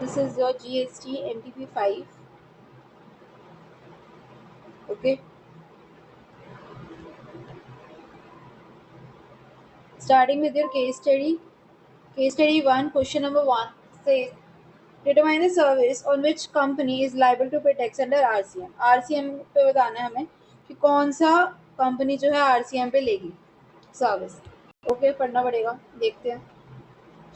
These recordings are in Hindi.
This is your GST MTP 5. Okay. Starting with your case study. Case study 1, question number 1 says determine the service on which company is liable to pay tax under RCM. RCM पे बताना है हमें कि कौन सा कंपनी जो है RCM पे लेगी सर्विस. ओके, पढ़ना पड़ेगा. देखते हैं.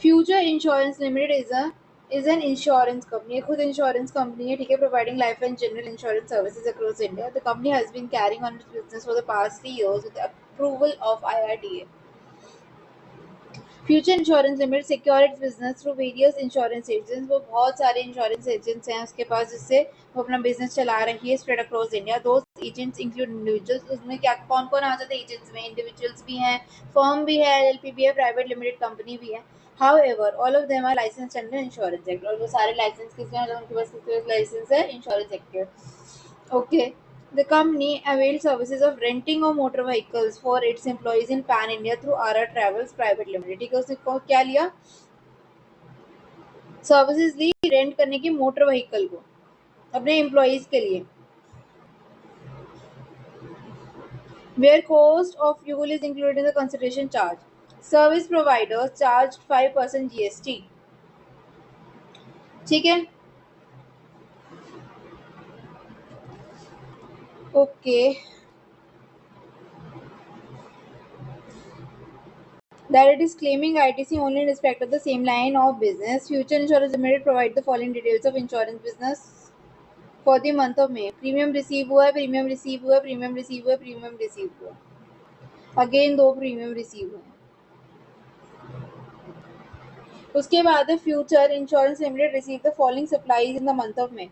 Future insurance limited is an insurance company. ये खुद इंश्योरेंस कंपनी है, ठीक है, providing life and general insurance services across India. The company has been carrying on its business for the past 3 years with approval of IRDA. Future insurance limited secure its business through various insurance agents. वो बहुत सारे इंश्योरेंस एजेंट्स हैं उसके पास जिससे वो अपना बिजनेस चला रही है spread across India. Those agents include individuals. उसमें क्या कौन कौन आ जाते हैं एजेंट्स में? इंडिविजुअल्स भी हैं, फर्म भी है, LLP भी है, प्राइवेट लिमिटेड कंपनी भी है. However, all of them are licensed under Insurance Act. और वो सारे लाइसेंस किसके हैं? उनके पास किसके लाइसेंस है? इंश्योरेंस एक्ट के. Okay. The company avails services of renting of motor vehicles for its employees in Pan India through RR Travels Private Limited. ठीक है, उसने क्या लिया? सर्विसेज ली रेंट करने की मोटर व्हीकल को अपने एम्प्लॉइज के लिए. Where cost of fuel is included in the consideration charge. Service providers charged 5% GST. ठीक है. Okay. That it is claiming ITC only in respect of the same line of business. Future Insurance Limited provide the following details of insurance business for the month of May. Premium receive हुआ है, प्रीमियम रिसीव हुआ है, प्रीमियम रिसीव हुआ है, प्रीमियम रिसीव हुआ है. अगेन 2 प्रीमियम रिसीव हुए हैं. उसके बाद future insurance limited receive the following supplies in the month of May.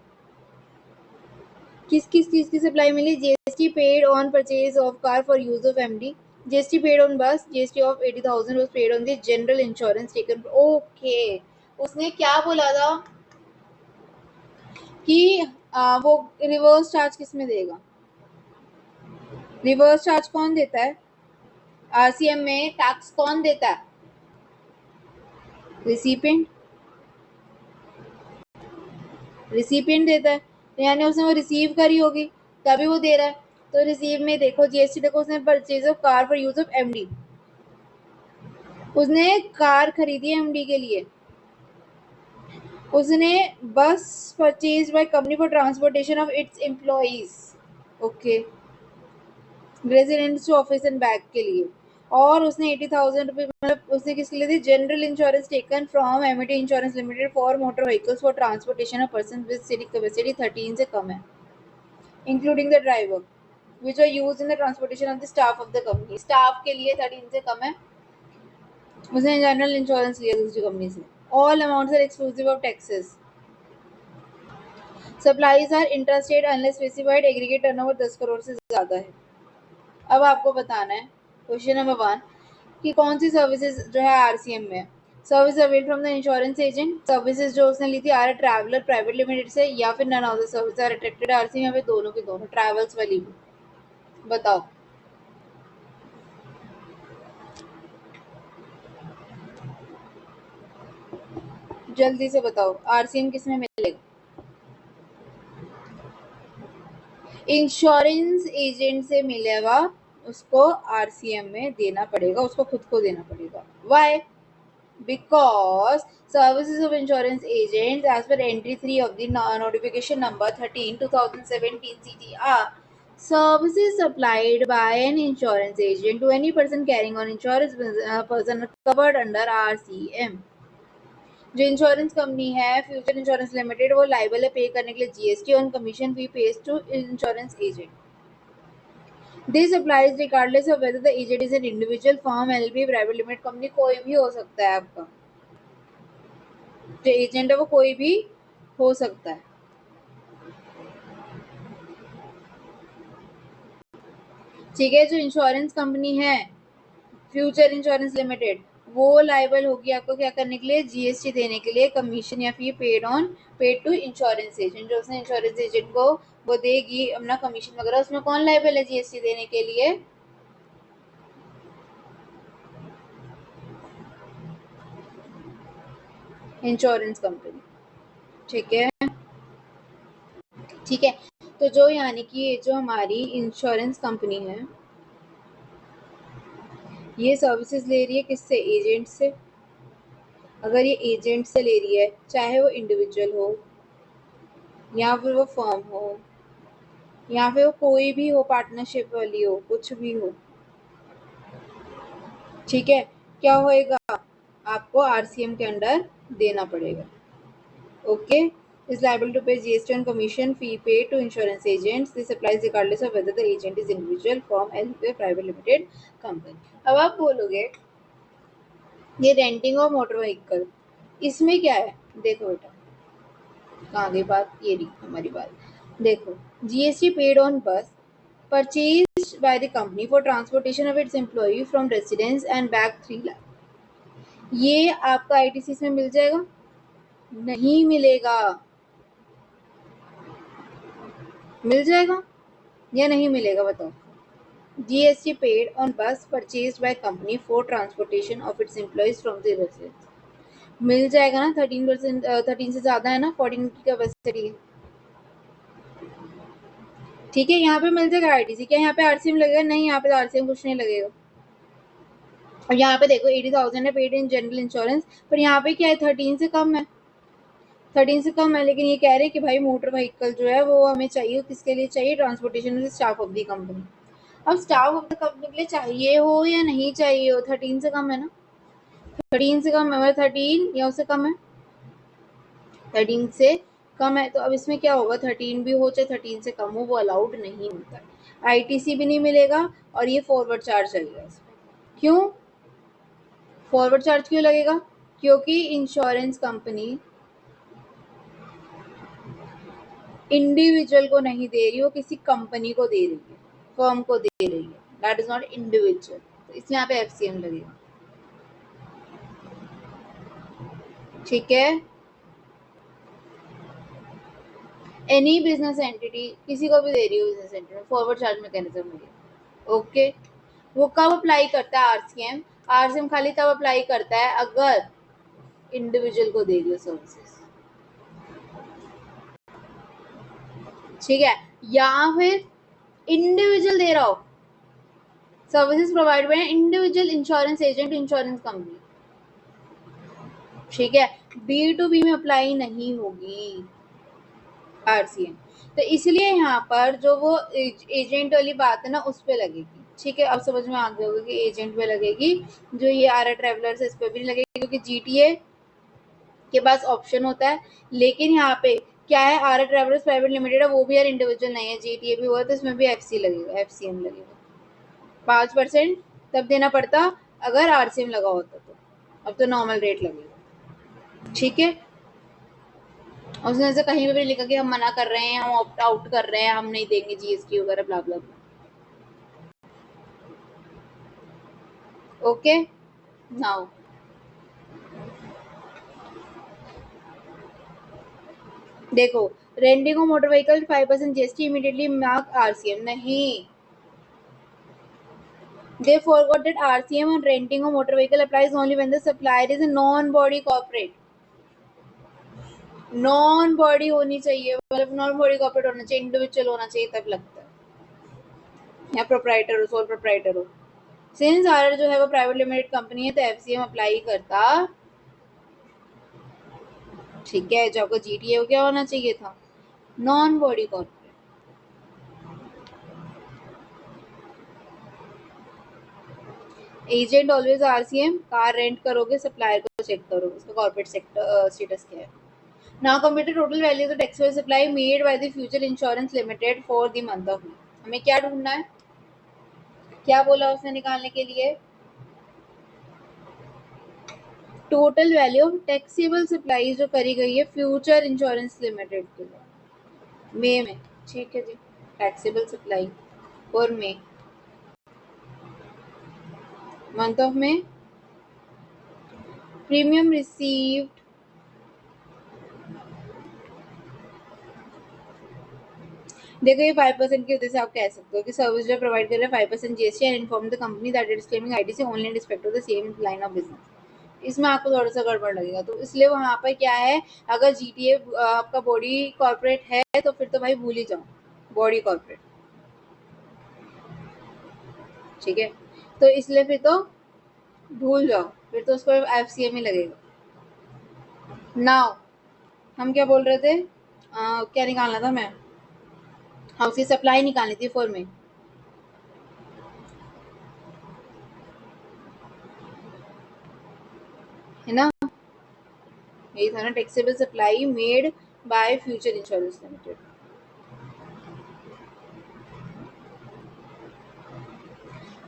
किस किस चीज की सप्लाई मिली? GST paid on purchase of car for use of MD. GST paid on bus. GST of 80,000 was paid on the general insurance taken. Okay. उसने क्या बोला था कि वो रिवर्स चार्ज किस में देगा? रिवर्स चार्ज कौन देता है? RCM में टैक्स कौन देता है? रिसिपिएंट. रिसिपिएंट देता है, यानी उसने वो रिसीव करी होगी तभी वो दे रहा है. तो रिसीव में देखो GST देखो, उसने purchase of car for use of MD. उसने कार खरीदी है MD के लिए. उसने bus purchase by company for transportation of its employees. Okay. Residents to office and back के लिए. और उसने 80,000 रुपये मतलब उसने किसके लिए दी? General insurance taken from Amity insurance limited for motor vehicles for transportation of person with seating capacity 13 से कम है, including the driver, which are used in the transportation of the staff of the company. Staff के लिए 13 से कम है. उसने जनरल इंश्योरेंस लिया दूसरी कंपनी से. All amounts are exclusive of taxes. Supplies are intrastate unless specified. Aggregate turnover 10 crore से ज्यादा है. अब आपको बताना है क्वेश्चन नंबर 1 कि कौन सी सर्विसेज जो है RCM में. Service avail from the insurance agent. Services जो उसने ली थी आर ट्रैवलर प्राइवेट लिमिटेड से या फिर none of the service are attracted RCM में. दोनों के दोनों. ट्रैवल्स वाली भी. बताओ. जल्दी से बताओ RCM किस में मिलेगा? इंश्योरेंस एजेंट से मिलेगा, उसको RCM में देना पड़ेगा, उसको खुद को देना पड़ेगा. Why? Because services of insurance agents as per entry 3 of the notification number 13/2017 CTR, services supplied by an insurance agent to any person carrying on insurance person covered under RCM. जो इंश्योरेंस कंपनी है फ्यूचर इंश्योरेंस लिमिटेड, वो लाइबल है पे करने के लिए GST on commission fee pays to insurance agent. This applies regardless of whether the agent is an individual, firm, LLP, private limited company. कोई भी हो सकता है आपका जो एजेंट है, वो कोई भी हो सकता है. ठीक है. जो इंश्योरेंस कंपनी है फ्यूचर इंश्योरेंस लिमिटेड, वो लाइबल होगी आपको क्या करने के लिए? GST देने के लिए, कमीशन या fee paid to insurance agent. जो उसने इंश्योरेंस एजेंट को वो देगी अपना कमीशन वगैरह, उसमें कौन लाइबल है GST देने के लिए? Insurance company. ठीक है, ठीक है। तो जो यानी कि ये जो हमारी इंश्योरेंस कंपनी है, ये सर्विसेज ले रही है किससे? एजेंट से। अगर ये एजेंट से ले रही है, चाहे वो इंडिविजुअल हो या फिर वो फर्म हो या फिर वो कोई भी हो, पार्टनरशिप वाली हो, कुछ भी हो, ठीक है, क्या होएगा? आपको आरसीएम के अंडर देना पड़ेगा। Okay, is liable to pay GST on commission fee paid to insurance agents. This applies regardless of whether the agent is individual, firm, LLP, private limited company. अब आप बोलोगे ये रेंटिंग ऑफ मोटर व्हीकल, इसमें क्या है? देखो बेटा, कहाँ गई बात? ये रही हमारी बात। देखो, जीएसटी पेड ऑन बस purchased by the company for transportation of its employee from residence and back 3 lakh, ये आपका आईटीसी में मिल जाएगा? नहीं मिलेगा। मिल जाएगा या नहीं मिलेगा बताओ? GST paid on bus purchased by company for transportation of its employees from the residence, मिल जाएगा ना? 13%, 13 से ज्यादा है ना, 14 की कैपेसिटी, ठीक है। यहाँ पे मिल जाएगा आईटीसी। क्या यहाँ पे आरसीएम लगेगा? नहीं, यहाँ पे आरसीएम कुछ नहीं लगेगा। और यहाँ पे देखो 80,000 है पेड इन जनरल इंश्योरेंस, पर यहाँ पे क्या है? 13 से कम है, 13 से कम है। लेकिन ये कह रहे हैं कि भाई मोटर व्हीकल जो है वो हमें चाहिए, किसके लिए चाहिए? Transportation staff of the company. अब स्टाफ ऑफ द कंपनी के लिए चाहिए हो या नहीं चाहिए हो, 13 से कम है ना, 13 से कम है, 13 या उससे कम है, 13 से कम है। तो अब इसमें क्या होगा? 13 भी हो चाहे 13 से कम हो, वो अलाउड नहीं होता है। आईटीसी भी नहीं मिलेगा और ये फॉरवर्ड चार्ज लगेगा इसमें। क्यों फॉरवर्ड चार्ज क्यों लगेगा? क्योंकि इंश्योरेंस कंपनी इंडिविजुअल को नहीं दे रही, वो किसी कंपनी को दे रही है, फर्म को दे रही है, दैट इज नॉट इंडिविजुअल, तो इसलिए यहाँ पे एफसीएम लगेगा। ठीक है, एनी बिजनेस एंटिटी किसी को भी दे रही हो business entity, forward charge mechanism लगेगा। ओके, वो कब अप्लाई करता है आरसीएम? आरसीएम खाली तब अप्लाई करता है अगर इंडिविजुअल को दे रही हो सर्विसेज, ठीक है, या फिर इंडिविजुअल दे रहा हो services provide by individual insurance agent insurance company, ठीक है। बी टू बी में अप्लाई नहीं होगी आरसीएम, तो इसलिए यहाँ पर जो वो एजेंट वाली बात है ना, उस पे लगेगी। ठीक है, अब समझ में आ गया होगा कि एजेंट पे लगेगी, जो ये आर ट्रेवलर्स है इस पे भी नहीं लगेगी, क्योंकि जीटीए के पास ऑप्शन होता है। लेकिन यहाँ पे क्या है? आर ट्रेवलर्स प्राइवेट लिमिटेड है, वो भी यार इंडिविजुअल नहीं है, जीटीए भी हुआ, तो इसमें भी एफसी लगेगा, एफसीएम लगेगा। 5% तब देना पड़ता अगर आरसीएम लगा होता, तो अब तो नॉर्मल रेट लगेगा। ठीक है, और उसने ऐसे कहीं पे भी लिखा कि हम मना कर रहे हैं, हम ऑप्ट आउट कर रहे हैं, हम नहीं देंगे जीएसटी वगैरह, ब्ला ब्ला ब्ला। ओके, नाउ देखो, renting of motor vehicle 5% GST immediately mark RCM नहीं, they forgot that RCM on renting a motor vehicle applies only when the supplier is a non-body corporate, non body होनी चाहिए, मतलब नॉन बॉडी कॉर्पोरेट होना चाहिए, इंडिविजुअल होना चाहिए, तब लगता है, या प्रोप्राइटर हो, सोल प्रोप्राइटर हो। सिंस आर जो है वो प्राइवेट लिमिटेड कंपनी है, तो एफसीएम अप्लाई करता। ठीक है, जो आपको जीटीए हो क्या होना चाहिए था? Non body corporate. Agent always RCM, car rent करोगे सप्लायर को चेक करो उसका कॉर्पोरेट सेक्टर स्टेटस क्या है। Now compute the total value of the taxable supply made by the Future Insurance Limited for the month of May. हमें क्या ढूंढना है? क्या बोला उसने निकालने के लिए? Total value of taxable supply जो करी गई है फ्यूचर इंश्योरेंस लिमिटेड के लिए मई में। ठीक है जी, taxable supply for May, month of May, premium received देखो ये 5% की वजह से आप कह सकते हो कि सर्विस जो प्रोवाइड कर रहे हैं 5% GST and inform the company that it is claiming ITC only in respect to the same line of business. इसमें आपको थोड़ा सा गड़बड़ लगेगा। तो इसलिए वहाँ पर क्या है, अगर जीटीए आपका बॉडी कॉर्पोरेट है तो फिर तो भाई भूल ही जाओ, बॉडी कॉर्पोरेट, ठीक है। तो इसलिए फिर तो भूल जाओ, फिर तो उसको एफसीए में लगेगा। नाउ हम क्या बोल रहे थे, क्या निकालना था मैं, हाँ उसकी सप्लाई निकालनी थी फॉर में, है ना, यही था ना, taxable supply made by future insurance limited.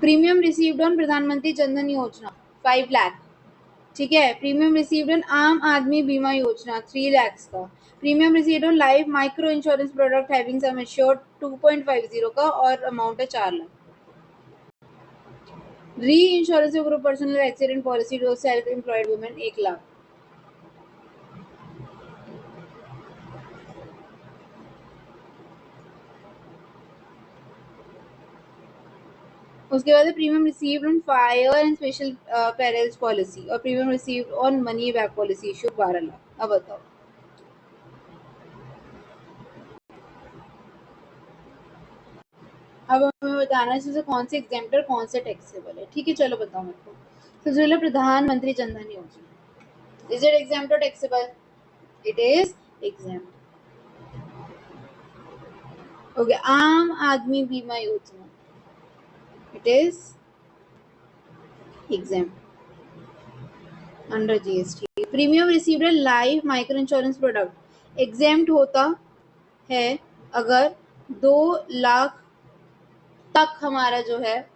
Premium received on प्रधानमंत्री जनधन योजना 5 लाख, ठीक है। प्रीमियम रिसीव्ड ऑन आम आदमी बीमा योजना 3 lakhs का। Premium received on life micro insurance product having sum assured 2.50 का और अमाउंट है 4 lakh. Reinsurance group personal accident policy to self employed women 1 lakh. उसके बाद premium received on fire and special perils policy और premium received on money back policy issue 12 lakh. अब बताओ, अब हमें बताना है इसमें कौन से एग्जाम्पल कौन से टैक्सेबल है, ठीक है। चलो बताओ मेरे को। सबसे पहले प्रधानमंत्री जनधन योजना, इज इट एग्जाम्प्ट और taxable? It is exempt. Okay, आम आदमी बीमा योजना, it is exempt under GST. Premium received life micro insurance product exempt होता है अगर 2 लाख तक हमारा जो है,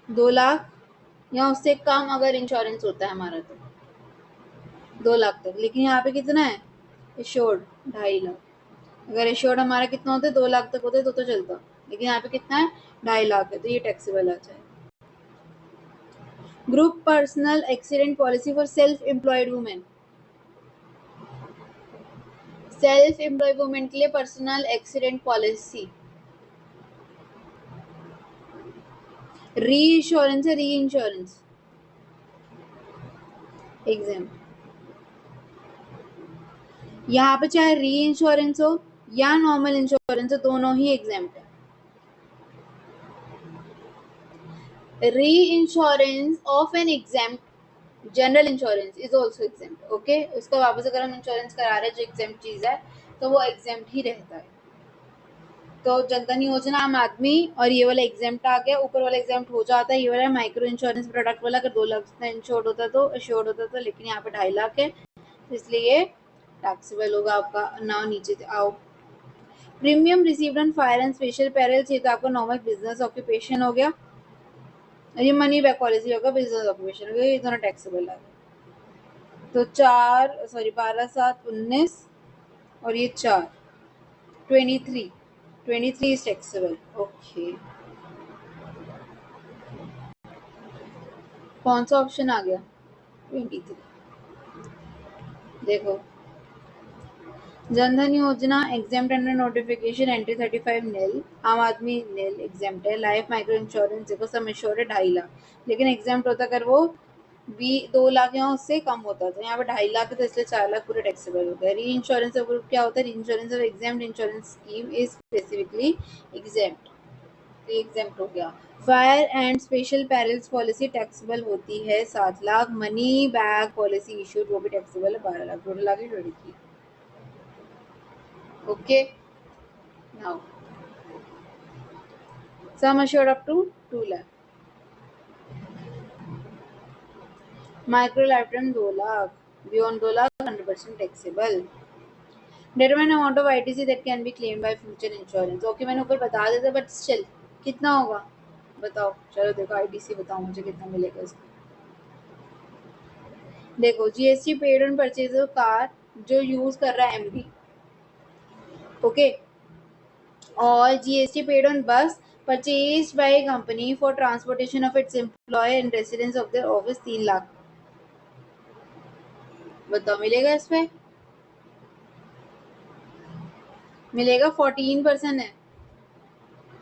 2 लाख या उससे कम अगर इंश्योरेंस होता है हमारा तो 2 लाख तक। लेकिन यहाँ पे कितना है एश्योर्ड, 2.5 लाख। अगर एश्योर्ड हमारा कितना होता है 2 लाख तक होता है तो चलता, लेकिन यहाँ पे कितना है 2.5 लाख है, तो ये टैक्सेबल आ जाए। Group personal accident policy for self employed women, self employed women के लिए पर्सनल एक्सीडेंट पॉलिसी री इंश्योरेंस है, री इंश्योरेंस एग्जाम। यहाँ पे चाहे री इंश्योरेंस हो या नॉर्मल इंश्योरेंस हो, दोनों ही एग्जाम है। री insurance of an exam general insurance is also exempt, okay. उसका वापस अगर हम इंश्योरेंस करा रहे हैं जो एग्जाम्प्ट चीज है तो वो एग्जाम्प्ट ही रहता है। तो जनधन योजना आम आदमी और ये वाला एग्जाम्प्ट आ गया, ऊपर वाला एग्जाम्प्ट हो जाता है, ये वाला माइक्रो इंश्योरेंस प्रोडक्ट वाला अगर 2 लाख इंश्योर्ड होता तो एश्योर्ड होता था, लेकिन यहाँ पे 2.5 लाख है, तो इसलिए ये टैक्सेबल होगा आपका। नाउ नीचे आओ, premium received on fire and special perils, ये तो आपका नॉर्मल बिजनेस ऑक्यूपेशन हो गया, ये मनी बैक पॉलिसी होगा, बिजनेस ऑक्यूपेशन हो गया, ये दोनों टैक्सेबल है। तो 12 और ये 4 23 इज टैक्सेबल, ओके। कौन सा ऑप्शन आ गया 23, देखो जनधन योजना एग्जाम्प्ट अंडर नोटिफिकेशन एंट्री 35 नील, आम आदमी नील एग्जाम्प्ट है। लाइफ माइक्रो इंश्योरेंस देखो सम एश्योर्ड है 2.5 लाख, लेकिन एग्जाम्प्ट होता अगर वो 2 लाख या उससे कम होता, तो यहाँ पे 2.5 लाख है तो इसलिए 4 लाख पूरे टैक्सेबल होता है। री इंश्योरेंस ग्रुप क्या होता है, री insurance of exempt insurance scheme is specifically exempt, exempt हो गया। Fire and special perils policy taxable होती है 7 lakh. Money back policy issued वो भी टैक्सेबल है 12 लाख, टोटल आ गई 23। Okay, now sum assured up to 2 lakh, micro life time 2 lakh, beyond 2 lakh 100% taxable. determine amount of ITC that can be claimed by future insurance, okay मैंने ऊपर बता दिया था बट स्टिल कितना होगा बताओ। चलो देखो आईटीसी बताओ मुझे कितना मिलेगा इसका। देखो GST paid on purchase of car जो यूज कर रहा है एमडी, ओके, और जीएसटी पेड ऑन बस purchased by a company for transportation of its employee and residents of their office 3 lakh. बताओ मिलेगा इसमें, मिलेगा 14% है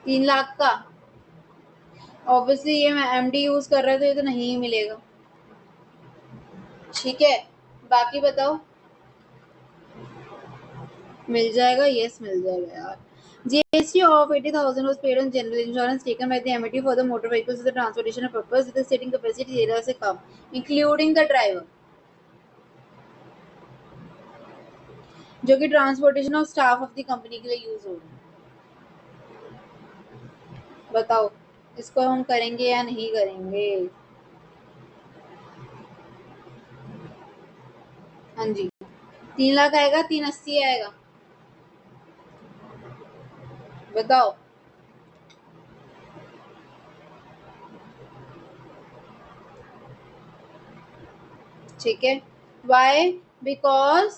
3 लाख का। ऑब्वियसली ये मैं एमडी यूज कर रहा था, ये तो नहीं मिलेगा। ठीक है, बाकी बताओ। मिल जाएगा, यस मिल जाएगा यार। GST of 80,000 was paid on general insurance taken by the MIT for the motor vehicles for the transportation purpose with the seating capacity 13 से कम, including the driver, जो कि transportation of staff of the company के लिए यूज होगा। बताओ इसको हम करेंगे या नहीं करेंगे? हाँ जी, 3 लाख आएगा, 380 आएगा, बताओ। ठीक है, वाई? बिकॉज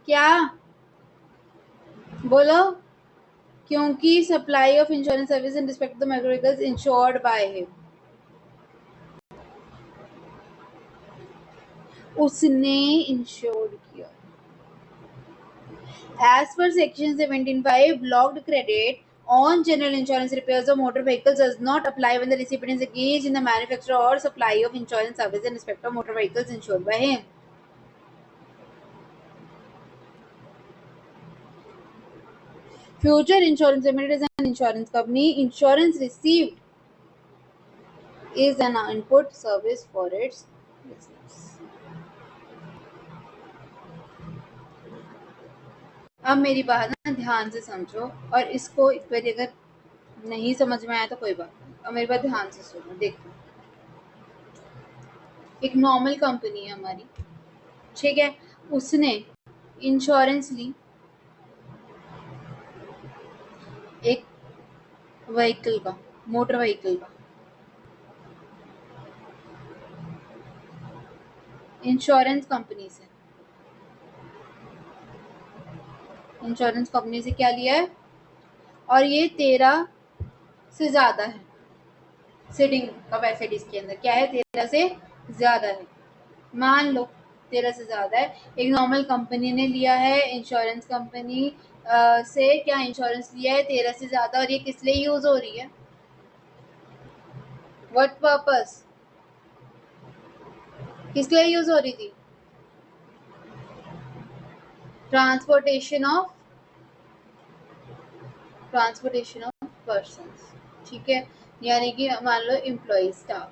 क्या बोलो? क्योंकि supply of insurance service in respect of the motor vehicles insured by him, उसने इंश्योर्ड किया। As per section 17(5), blocked credit on general insurance repairs of motor vehicles does not apply when the recipient is engaged in the manufacture or supply of insurance service in respect of motor vehicles insured by him. Future Insurance Limited is an insurance company. Insurance received is an input service for its business. अब मेरी बात ना ध्यान से समझो, और इसको एक बार अगर नहीं समझ में आया तो कोई बात नहीं, और मेरी बात ध्यान से सुनो। देखो, एक नॉर्मल कंपनी है हमारी, ठीक है, उसने इंश्योरेंस ली एक व्हीकल का, मोटर व्हीकल का, इंश्योरेंस कंपनी से। इंश्योरेंस कंपनी से क्या लिया है? और ये 13 से ज्यादा है, सीटिंग कैपेसिटी इसके अंदर क्या है? 13 से ज्यादा है। मान लो 13 से ज्यादा है, एक नॉर्मल कंपनी ने लिया है, इंश्योरेंस कंपनी से क्या इंश्योरेंस लिया है 13 से ज्यादा, और ये किस लिए यूज हो रही है? What purpose? किस लिए यूज हो रही थी? ट्रांसपोर्टेशन ऑफ पर्सन्स, ठीक है, यानी कि मान लो एम्प्लॉय स्टाफ,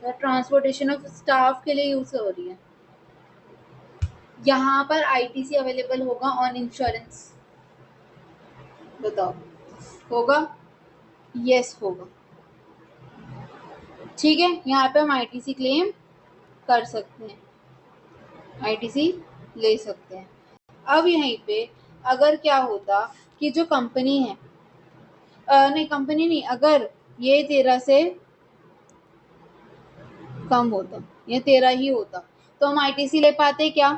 तो ट्रांसपोर्टेशन ऑफ स्टाफ के लिए यूज हो रही है। यहाँ पर आईटीसी अवेलेबल होगा ऑन इंश्योरेंस, बताओ होगा? यस होगा, ठीक है, यहाँ पे हम आईटीसी क्लेम कर सकते हैं, आईटीसी ले सकते हैं। अब यहीं पे अगर क्या होता कि जो कंपनी है, नहीं कंपनी नहीं, अगर ये 13 से कम होता, ये 13 ही होता, तो हम आईटीसी ले पाते क्या?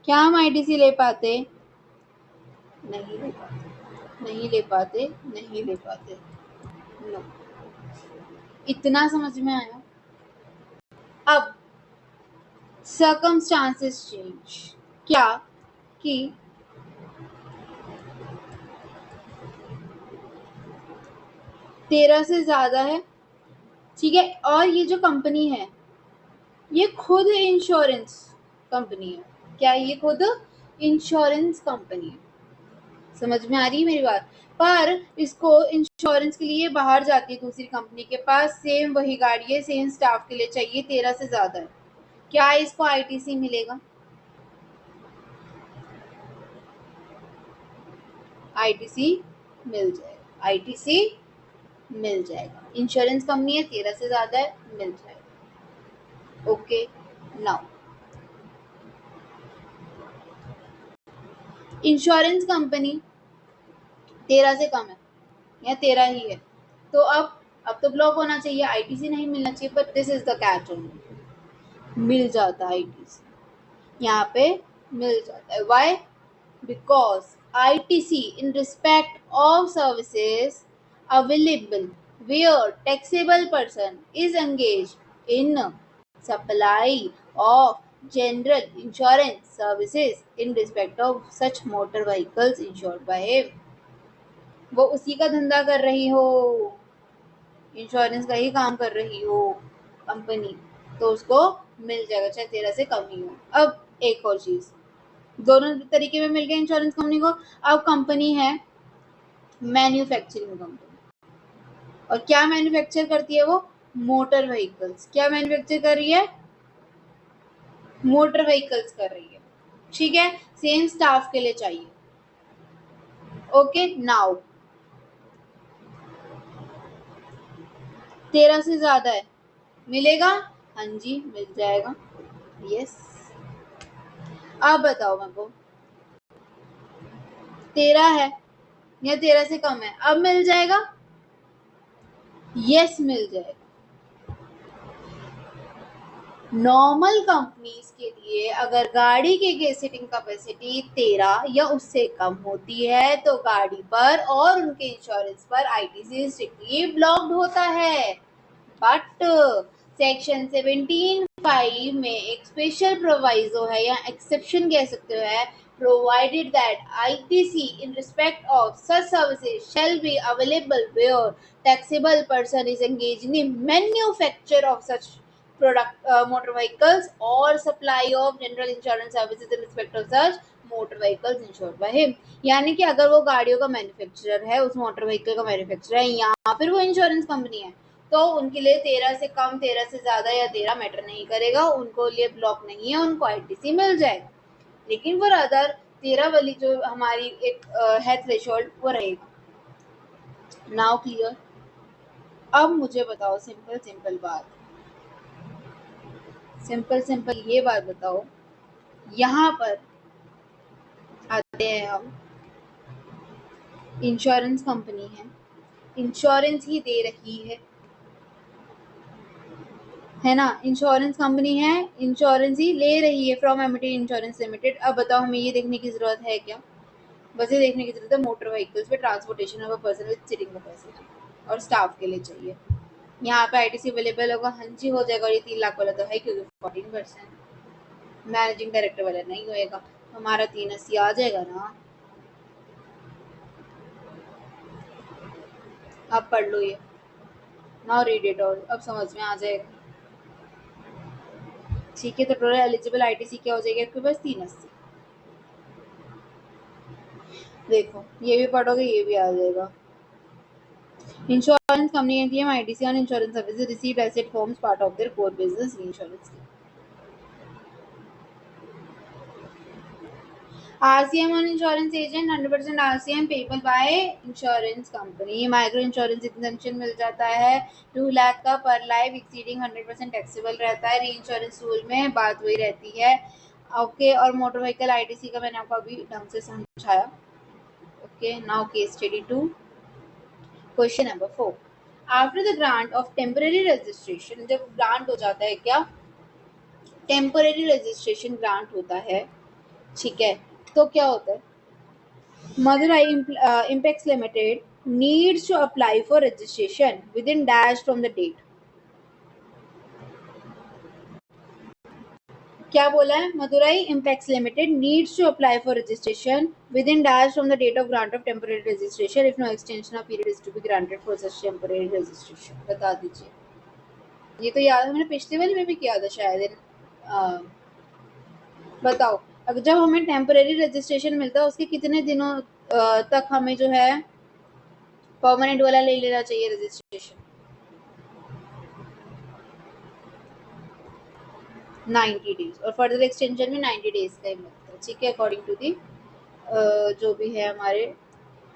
क्या हम आईटीसी ले पाते? नहीं ले पाते, नहीं ले पाते, नहीं ले पाते। नो, इतना समझ में आया? अब सर्कमस्टांसेस चेंज, क्या कि 13 से ज्यादा है, ठीक है, और ये जो कंपनी है ये खुद इंश्योरेंस कंपनी है। क्या ये खुद इंश्योरेंस कंपनी है? समझ में आ रही है मेरी बात? पर इसको इंश्योरेंस के लिए बाहर जाती है दूसरी कंपनी के पास, सेम वही गाड़ी है, सेम स्टाफ के लिए चाहिए, 13 से ज्यादा है, क्या इसको आईटीसी मिलेगा? आईटीसी मिल जाएगा, आईटीसी मिल जाएगा। इंश्योरेंस कंपनी है, 13 से ज्यादा है, मिल जाएगा। ओके, नाउ इंश्योरेंस कंपनी 13 से कम है या 13 ही है, तो अब तो ब्लॉक होना चाहिए, आईटीसी नहीं मिलना चाहिए, but this is the catch only, मिल जाता है आईटीसी, यहाँ पे मिल जाता है। Why? Because ITC in respect of services available where taxable person is engage in supply of general insurance services in respect of such motor vehicles insured by him। वो उसी का धंधा कर रही हो, इंश्योरेंस का ही काम कर रही हो कंपनी, तो उसको मिल जाएगा, चाहे 13 से कम ही हो। अब एक और चीज, दोनों तरीके में मिल गया इंश्योरेंस कंपनी को। अब कंपनी है मैन्युफैक्चरिंग कंपनी, और क्या मैन्युफैक्चर करती है वो? Motor vehicles. क्या मैन्युफैक्चर कर रही है? मोटर व्हीकल्स कर रही है। ठीक है, सेम स्टाफ के लिए चाहिए। ओके, नाउ 13 से ज्यादा है, मिलेगा? हाँ जी, मिल जाएगा। यस, आप बताओ मेरे को, 13 है या 13 से कम है? अब मिल जाएगा? यस, मिल जाएगा। नॉर्मल कंपनीज के लिए अगर गाड़ी की सीटिंग कैपेसिटी 13 या उससे कम होती है तो गाड़ी पर और उनके इंश्योरेंस पर आईटीसी स्ट्रिक्टली ब्लॉक्ड होता है। बट सेक्शन 17(5) में एक स्पेशल प्रोवाइजो है या एक्सेप्शन कह सकते हो है, provided that ITC in respect of such services shall be available where taxable person is engaged in the manufacture of such product motor vehicles or supply of general insurance services in respect of such motor vehicles insured by him। यानी कि अगर वो गाड़ियों का मैन्युफैक्चरर है, उस मोटर व्हीकल का मैन्युफैक्चरर है, या फिर वो इंश्योरेंस कंपनी है, तो उनके लिए 13 से कम, 13 से ज्यादा या 13 मैटर नहीं करेगा, उनको लिए ब्लॉक नहीं है, उनको आईटीसी मिल जाएगा। लेकिन फॉर अदर 13 वाली जो हमारी एक है थ्रेशोल्ड, वो रहेगा। Now clear? अब मुझे बताओ सिंपल सिंपल बात, सिंपल सिंपल ये बात बताओ, यहाँ पर आते हैं हम, इंश्योरेंस कंपनी है, इंश्योरेंस ही दे रही है ना, इंश्योरेंस कंपनी है, इंश्योरेंस ही ले रही है फ्रॉम एमिटी इंश्योरेंस लिमिटेड। अब बताओ हमें ये देखने की जरूरत है क्या? बस ये देखने की जरूरत है मोटर व्हीकल्स पे transportation of a person with seating capacity, और स्टाफ के लिए चाहिए। यहाँ पे आईटीसी अवेलेबल होगा, हाँ जी हो जाएगा। और ये 3 लाख वाला तो है, क्योंकि 14% मैनेजिंग डायरेक्टर वाला नहीं होएगा, हमारा 380 आ जाएगा ना। आप पढ़ लो ये, नाउ रीड इट ऑल, अब समझ में आ जाएगा। ठीक है, तो टोटल एलिजिबल आईटीसी क्या हो जाएगा आपके पास? 380। देखो ये भी पढ़ोगे, ये भी आ जाएगा। Insurance company and claim ITC on insurance services received as it forms part of their core business reinsurance. RCM on insurance agent 100% RCM payable by insurance company. Micro insurance exemption मिल जाता है 2 लाख का पर लाइफ, एक्सीडिंग 100% टैक्सेबल रहता है। री इंश्योरेंस रूल में बात वही रहती है। ओके, और मोटर व्हीकल आईटीसी का मैंने आपको अभी ढंग से समझाया। Okay, now case study 2, question number 4। After the grant of temporary registration, जब ग्रांट हो जाता है क्या? टेम्पररी रजिस्ट्रेशन ग्रांट होता है, ठीक है, तो क्या होता है? Madurai Impex Limited needs to apply for registration within dash from the date. क्या बोला है? Madurai Impex Limited needs to apply for registration within dash from the date of grant of temporary registration if no extension of period is to be granted for such temporary registration. बता दीजिए। ये तो याद है, मैंने पिछले वाले में भी किया था शायद। बताओ, अगर जब हमें टेम्पररी रजिस्ट्रेशन मिलता है उसके कितने दिनों तक हमें जो है परमानेंट वाला ले लेना चाहिए रजिस्ट्रेशन? 90 डेज, और फर्दर एक्सटेंशन में 90 डेज का ही मिलता है। ठीक है, अकॉर्डिंग टू दी जो भी है हमारे,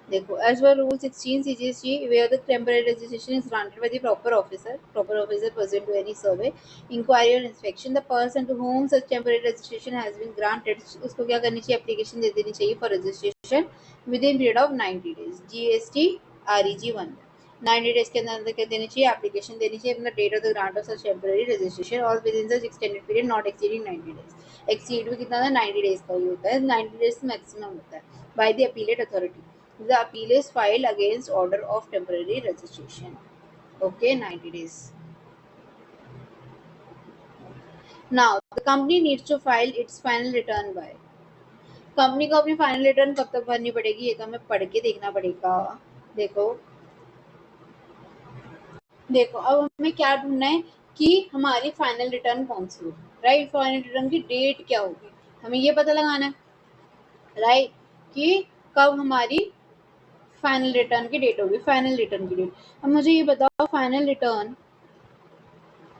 देखो as per rule 16 CGST where the temporary registration is granted by the proper officer pursuant to any survey, inquiry or inspection, the person to whom such temporary registration has been granted, उसको क्या करनी चाहिए? एप्लीकेशन दे देनी चाहिए for registration within period of 90 days। GST REG 1 90 days के अंदर क्या देनी चाहिए? एप्लीकेशन देनी चाहिए अपना date of the grant of such temporary registration और within such extended period not exceeding 90 days. Exceed भी कितना था? 90 डेज का ही होता है, 90 डेज मैक्सिमम होता है। By the appellate authority, the appeal is filed against order of temporary registration. Okay, 90 days. Now the company needs to file its final return by, company को अपनी फाइनल रिटर्न कब तक भरनी पड़ेगी? ये तो हमें पढ़ के देखना पड़ेगा। देखो देखो, अब हमें क्या ढूंढना है कि हमारी फाइनल रिटर्न कौन सी होगी। राइट। फाइनल रिटर्न की डेट क्या होगी, हमें ये पता लगाना है, राइट, कि कब हमारी फाइनल रिटर्न की डेट होगी, फाइनल रिटर्न की डेट। अब मुझे ये बताओ फाइनल रिटर्न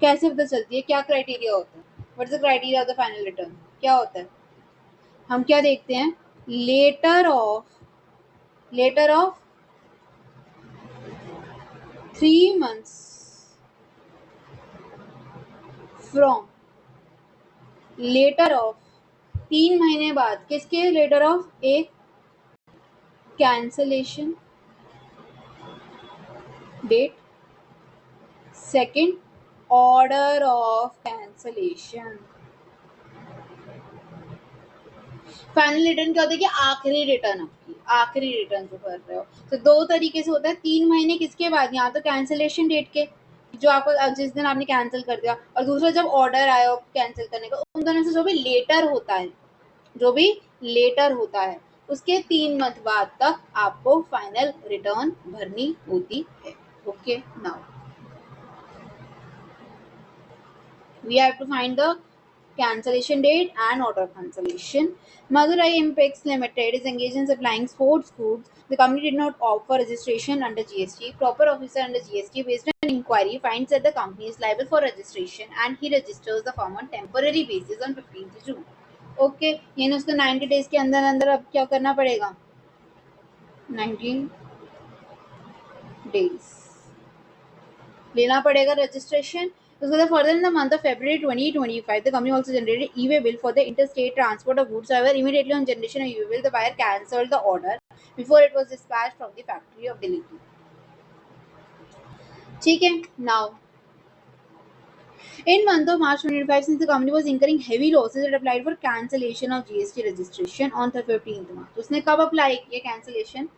कैसे पता चलती है, क्या क्राइटेरिया होता है, what is the criteria of the final return, क्या होता है? हम क्या देखते हैं, later of 3 months from, later of 3 महीने बाद किसके, लेटर ऑफ एक cancellation date, second order of cancellation. Final return क्या होता है कि आखिरी रिटर्न, आपकी आखिरी रिटर्न जो कर रहे हो। तो दो तरीके से होता है, 3 महीने किसके बाद, यहाँ तो कैंसलेशन डेट के, जो आपको जिस दिन आपने कैंसिल कर दिया, और दूसरा जब ऑर्डर आया हो कैंसिल करने का, उन दोनों से जो भी लेटर होता है, जो भी लेटर होता है, उसके 3 मंथ बाद तक आपको फाइनल रिटर्न भरनी होती है। Okay, now we have to find the cancellation date and order of cancellation. Madurai Impex Limited is engaged in supplying sports goods. The company did not offer registration under GST. Proper officer under GST, based on inquiry, finds that the company is liable for registration and he registers the firm on temporary basis on 15th June. Okay, यानी उसको 90 डेज के अंदर अंदर अब क्या करना पड़ेगा, 19 डेज लेना पड़ेगा रजिस्ट्रेशन। उसके बाद further in the month of February 2025, the company also generated e-way bill for the interstate transport of goods. However, immediately on generation of e-way bill, the buyer cancelled the order before it was dispatched from the factory of delivery. ठीक है, now in month of March 2025, since the company was incurring heavy losses, it applied for cancellation of GST registration on 15th March. उसने कब अप्लाई किया कैंसिलेशन,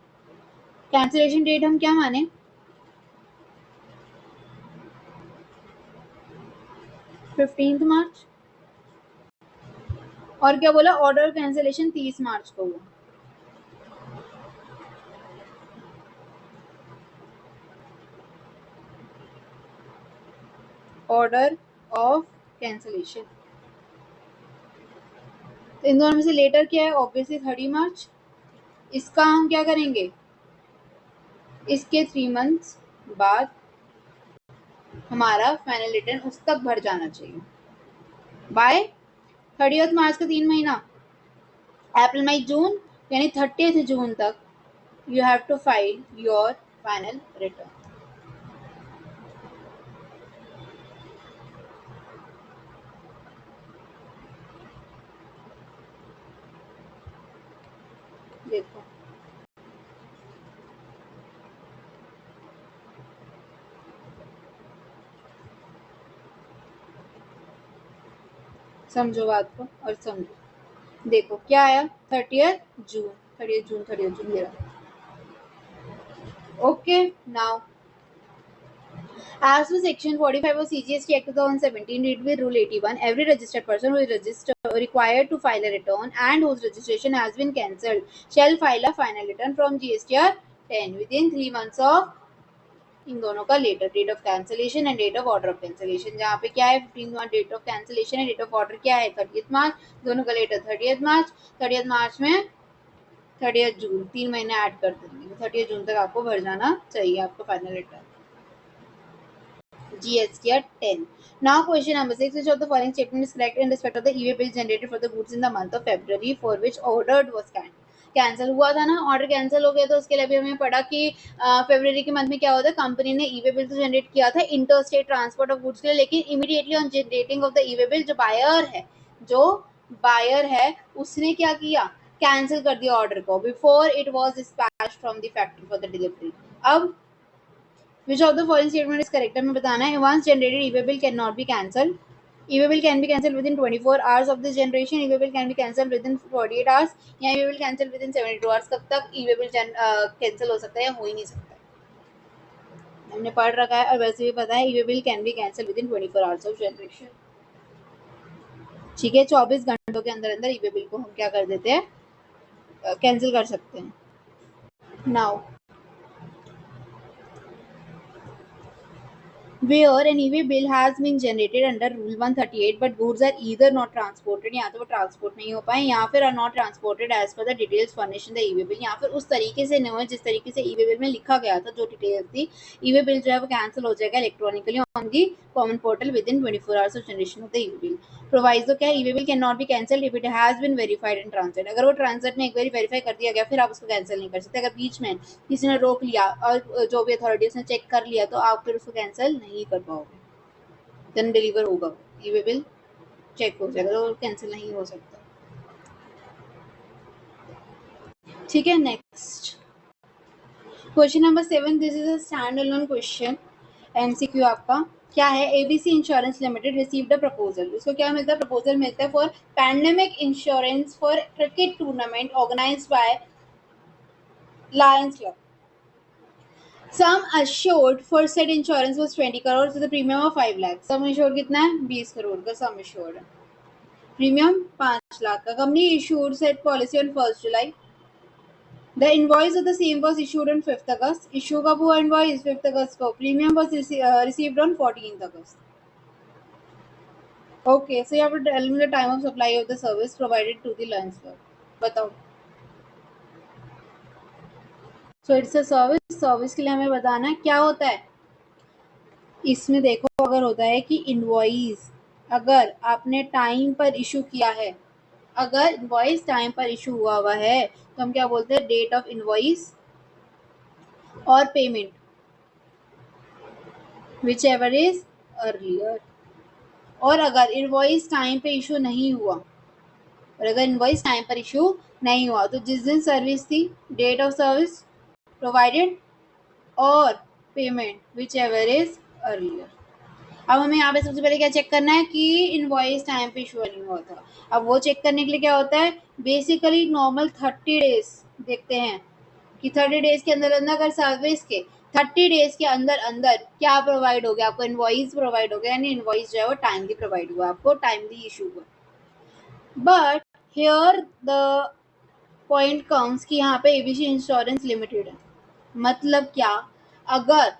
कैंसिलेशन डेट हम क्या माने, 15th मार्च, और क्या बोला, ऑर्डर कैंसिलेशन 30 मार्च को हुआ। ऑर्डर ऑफ कैंसिलेशन, तो इन दोनों में से लेटर क्या है, ऑब्वियसली 30 मार्च। इसका हम क्या करेंगे, इसके 3 मंथ्स बाद हमारा फाइनल रिटर्न उस तक भर जाना चाहिए, बाय 30th मार्च का 3 महीना, अप्रैल मई जून, यानी 30th जून तक you have to file your final return. देखो समझो बात को और समझो, देखो क्या आया, 30th जून ये रहा। Okay, now as per section 45 of CGST Act 2017, read with Rule 81, every registered person who is required to file a return and whose registration has been cancelled shall file a final return from GSTR 10 within 3 months of इन दोनों का later, date of cancellation and date of order of cancellation. जहाँ पे क्या है 15 डेट ऑफ कैंसिलेशन है, डेट ऑफ ऑर्डर क्या है 30th मार्च, दोनों का लेटर 30th मार्च, 30th मार्च में 30th जून, 3 महीने ऐड कर देंगे, 30th जून तक आपको भर जाना चाहिए आपका final return. GSTR 10. Now question number 6, which of the following statement is correct in respect of the e-way bill generated for the goods in the month of February for which ordered was cancel हुआ था ना, ऑर्डर कैंसिल हो गया, तो उसके लिए अभी हमें पढ़ा कि फरवरी के मंथ में क्या होता है, कंपनी ने ई-वे बिल तो जनरेट किया था inter state transport of goods के लिए, लेकिन immediately on generating of the e-way bill जो बायर है उसने क्या किया, कैंसिल कर दिया ऑर्डर को before it was dispatched from the factory for the delivery. अब which of the following statement is correct, हमें बताना है। once generated e-way bill cannot be cancelled, e-way bill can be cancelled within 24 hours of this generation, e-way bill can be cancelled within 48 hours, या e-way bill cancelled within 72 hours। कब तक e-way bill कैंसिल हो सकता है या हो ही नहीं सकता है, हमने पढ़ रखा है और वैसे भी पता है e-way bill can be cancelled within 24 hours of generation। ठीक है, 24 घंटों के अंदर अंदर e-way bill को हम क्या कर देते हैं, कैंसिल कर सकते हैं। Now where an EV bill has been generated under Rule 138 but goods are either not transported, या तो वो ट्रांसपोर्ट नहीं हो पाए या फिर are not transported as per the details furnish in the e-way bill, या फिर उस तरीके से नहीं हुए जिस तरीके से ईवे बिल में लिखा गया था, जो डिटेल्स थी, ईवे बिल जो है वो कैंसिल हो जाएगा electronically on the common portal within 24 hours of generation of the e-way bill. Proviso क्या है, e-way bill can not be cancelled if it has been verified in transit. अगर वो ट्रांजिट में एक बार वेरीफाई कर दिया गया फिर आप उसको कैंसिल नहीं कर सकते। अगर बीच में किसी ने रोक लिया और जो भी अथॉरिटी उसने चेक कर लिया तो आप फिर उसको कैंसिल नहीं कर पाओगे, देन डिलीवर होगा, ईवे बिल चेक हो जाएगा तो कैंसिल नहीं हो सकता। ठीक है, next question number 7, this is a stand alone question, MCQ आपका क्या है, ABC insurance limited received a proposal, उसको क्या मिलता है, प्रपोजल मिलता है for pandemic insurance for cricket tournament organised by Lions Club. Sum assured for said insurance was 20 crore with a premium of 5 lakh। Sum assured कितना है, 20 करोड़ का सम assured है, प्रीमियम 5 लाख का। Company issued said policy on 1st July। The invoice of the same was issued on 5th August। Issue कब हुआ invoice, 5th August को। Premium was received on 14th August। Okay, so you have to tell me the time of supply of the service provided to the Lions Club। बताओ। So it's a service, service के लिए हमें बताना है क्या होता है इसमें। देखो अगर होता है कि इनवॉइस अगर आपने टाइम पर इशू किया है, अगर इनवॉइस टाइम पर इशू हुआ है तो हम क्या बोलते हैं, डेट ऑफ इनवॉइस और payment, whichever is earlier. और अगर इनवॉइस टाइम पे इशू नहीं हुआ, और अगर इनवॉइस टाइम पर इशू नहीं हुआ तो जिस दिन सर्विस थी, डेट ऑफ सर्विस प्रोवाइडेड और payment whichever is earlier. अब हमें यहाँ पे सबसे पहले क्या चेक करना है कि इनवॉइस टाइम पे इशू नहीं हुआ था। अब वो चेक करने के लिए क्या होता है, बेसिकली नॉर्मल 30 डेज देखते हैं कि 30 डेज के अंदर अंदर अगर सर्विस के 30 डेज के अंदर अंदर क्या प्रोवाइड हो गया, आपको इनवॉइस प्रोवाइड हो गया, यानी इनवॉइस जो है वो टाइमली प्रोवाइड हुआ, आपको टाइमली इशू हुआ। But here the point comes कि यहाँ पे एबीसी इंश्योरेंस लिमिटेड है, मतलब क्या, अगर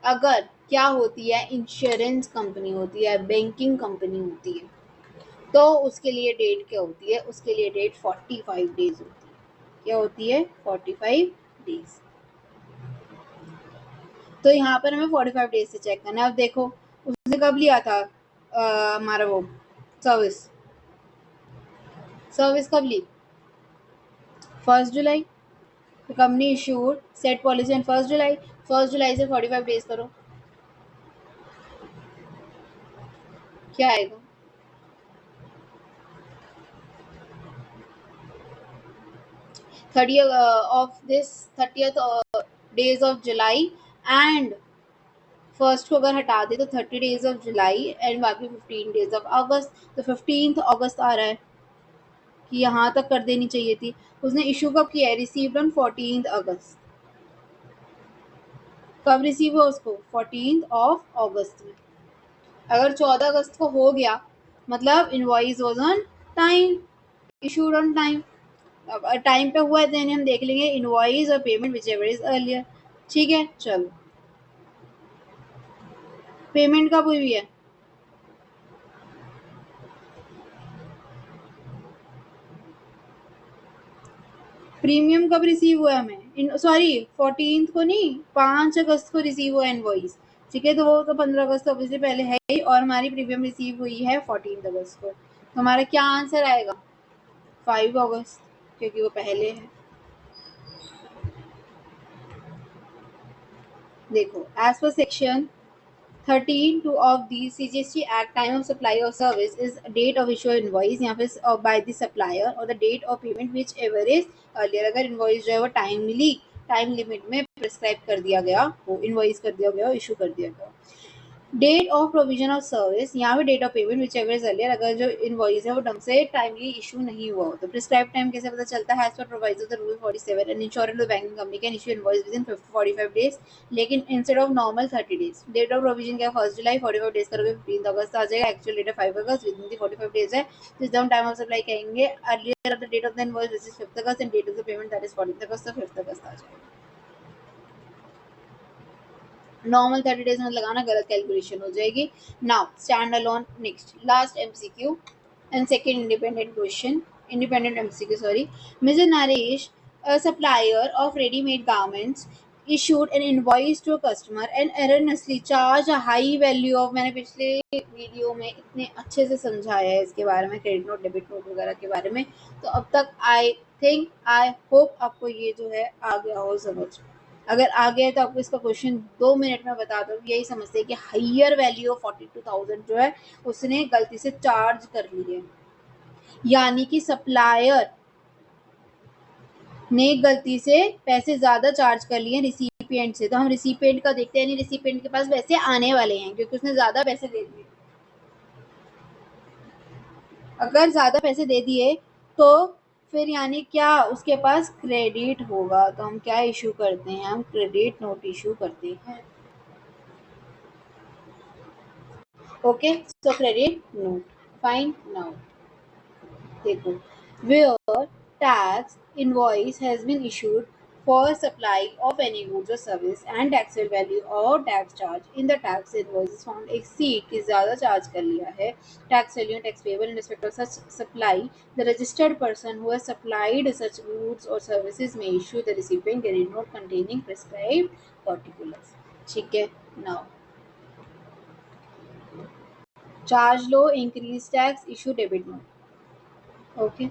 अगर क्या होती है, इंश्योरेंस कंपनी होती है, बैंकिंग कंपनी होती है, तो उसके लिए डेट क्या होती है, उसके लिए डेट 45 डेज होती है। क्या होती है, 45 डेज। तो यहाँ पर हमें 45 डेज से चेक करना है। अब देखो उसने कब लिया था हमारा वो सर्विस, सर्विस कब ली, 1 जुलाई। तो company issued set policy on 1 जुलाई, 1 जुलाई से 45 डेज करो, क्या आएगा, 30th of this 30th days of July and first को अगर हटा दे तो 30 डेज ऑफ जुलाई एंड बाकी 15 डेज ऑफ अगस्त। तो 15th अगस्त आ रहा है कि यहाँ तक कर देनी चाहिए थी। उसने इशू कब किया है, रिसीव्ड ऑन 14th अगस्त। कब रिसीव हुआ उसको, 14th ऑफ अगस्त में। अगर 14 अगस्त को हो गया मतलब invoice was on time, issued on time. अब टाइम पे हुआ है तो हम देख लेंगे इनवॉइस और payment whichever is earlier. ठीक है, चलो पेमेंट कब हुई है, प्रीमियम कब रिसीव हुआ है हमें, सॉरी 14th को नहीं, 5 अगस्त को रिसीव हुआ इनवॉइस। ठीक है, तो वो तो 15 अगस्त ऑब्वियसली पहले है ही, और हमारी प्रीमियम रिसीव हुई है 14th अगस्त को। तो हमारा क्या आंसर आएगा, 5 अगस्त, क्योंकि वो पहले है। देखो as per section 13(2) of the CGST Act, time of supply of service is date of issue invoice, यहाँ पे by the supplier, और the date of payment which ever is earlier। अगर इनवॉइस जो है वो टाइमली टाइम लिमिट में प्रिस्क्राइब कर दिया गया हो, इनवॉइस कर दिया गया हो, इशू कर दिया गया। Date of provision of service, यहाँ पे date of payment whichever is earlier, अगर जो इनवॉइस है वो ढंग से टाइमली इशू नहीं हुआ हो। तो प्रिस्क्राइब टाइम कैसे पता चलता है, as per proviso the rule 47, an insurance banking company can issue invoice within 45 days, लेकिन instead of normal 30 days. Date of provision क्या, 1 जुलाई, 45 डेज करोगे 15th अगस्त आ जाएगा, एक्चुअल डेट है 5 अगस्त, विद इन दी 45 डेज है, जिस टाइम ऑफ सप्लाई कहेंगे earlier of the date of the invoice which is 5th August and date of the payment that is 14th August, तो 5th अगस्त आ जाएगा। नॉर्मल 30 डेज में लगाना, गलत कैलकुलेशन हो जाएगी. Now stand alone. Next last MCQ and second independent MCQ, sorry. Mr. Naresh, a supplier of ready-made garments, issued an invoice to a customer and erroneously charged a high value of. मैंने पिछले वीडियो में इतने अच्छे से समझाया है इसके बारे में, क्रेडिट नोट डेबिट नोट वगैरह के बारे में, तो अब तक आई होप आपको ये जो है आ गया हो समझ. अगर आ गया है तो आपको इसका क्वेश्चन 2 मिनट में बता दो. यही समझते हैं कि हाइयर वैल्यू ऑफ 42,000 जो है उसने गलती से चार्ज कर ली है, यानी कि सप्लायर ने गलती से पैसे ज्यादा चार्ज कर लिए रिसिपिएंट से. तो हम रिसिपिएंट का देखते हैं, नहीं रिसिपिएंट के पास पैसे आने वाले हैं क्योंकि उसने ज्यादा पैसे दे दिए. अगर ज्यादा पैसे दे दिए तो फिर यानी क्या उसके पास क्रेडिट होगा. तो हम क्या इशू करते हैं, हम क्रेडिट नोट इशू करते हैं. ओके, सो क्रेडिट नोट. फाइन. नाउ देखो, where tax invoice has been issued for supply of any goods or service and taxable value or tax charge in the tax invoice is found exceed कि ज़्यादा चार्ज कर लिया है tax value and tax payable in respect of such supply, the registered person who has supplied such goods or services may issue the recipient credit note containing prescribed particulars. ठीक है. Now charge law, increase tax, issue debit note. Okay.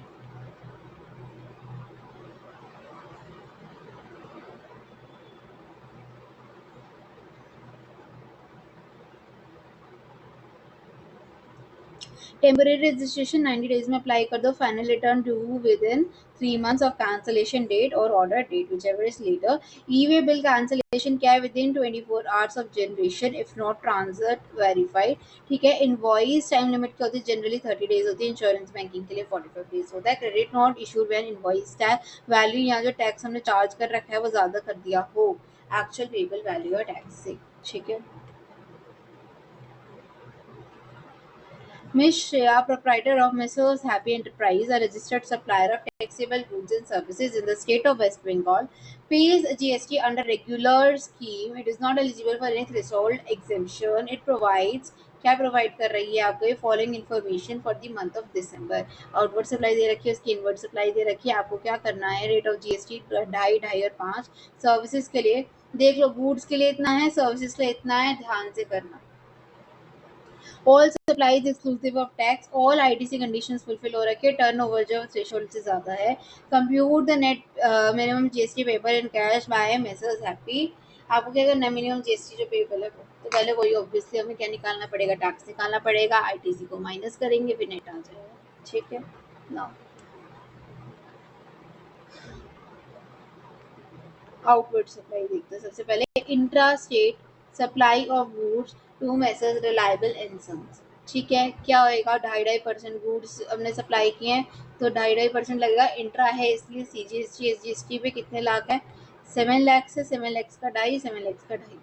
Temporary registration 90 days में अप्लाई कर दो. Final return due within 3 months of cancellation date और order date whichever is later. E way bill cancellation क्या है, within 24 hours of generation if not transfer verified. ठीक है. इनवॉइस टाइम लिमिट क्या होती है, जनरली 30 days होती है. इंश्योरेंस बैंकिंग के लिए 45 days होता है. Credit not issued when invoice tax value, यहाँ जो टैक्स हमने चार्ज कर रखा है वो ज्यादा कर दिया हो एक्चुअल पेबल वैल्यू और टैक्स से. ठीक है. Ms. Shreya, proprietor of Messrs. Happy Enterprise, a registered supplier of taxable goods and services in the state of West Bengal, pays GST under regular scheme. It is not eligible for any threshold exemption. It provides क्या प्रोवाइड कर रही है आपको, ये following information for the month of December. Outward supply दे रखी है, उसकी इनवर्ड सप्लाई दे रखी है. आपको क्या करना है, रेट ऑफ GST 2.5 और 5. सर्विसेज के लिए देख लो, गुड्स के लिए इतना है, सर्विसेज के लिए इतना है, ध्यान से करना. All supplies exclusive of tax, all ITC conditions fulfil हो रखे, टर्नओवर जो थ्रेशोल्ड से ज़्यादा है. Compute the net minimum GST paper in cash by messrs happy. आपको क्या करना है, मिनिमम GST जो पेपर है तो पहले वही ऑब्वियसली हमें क्या निकालना पड़ेगा, टैक्स निकालना पड़ेगा. ITC को माइनस करेंगे फिर नेट आ जाएगा. ठीक है. नाउ आउटवर्ड सप्लाई देखते हैं. सबसे पहले intra state supply of goods to Messrs Reliable and Sons. ठीक है. क्या होएगा, 2.5% गुड्स हमने सप्लाई किए हैं तो 2.5% लगेगा. इंट्रा है इसलिए CGST SGST पे कितने लाख है, 7 लाख से 7 लाख का ढाई, 7 लाख का ढाई.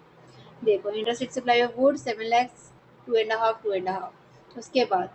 देखो, intra state supply of goods 7 lakh, 2.5. उसके बाद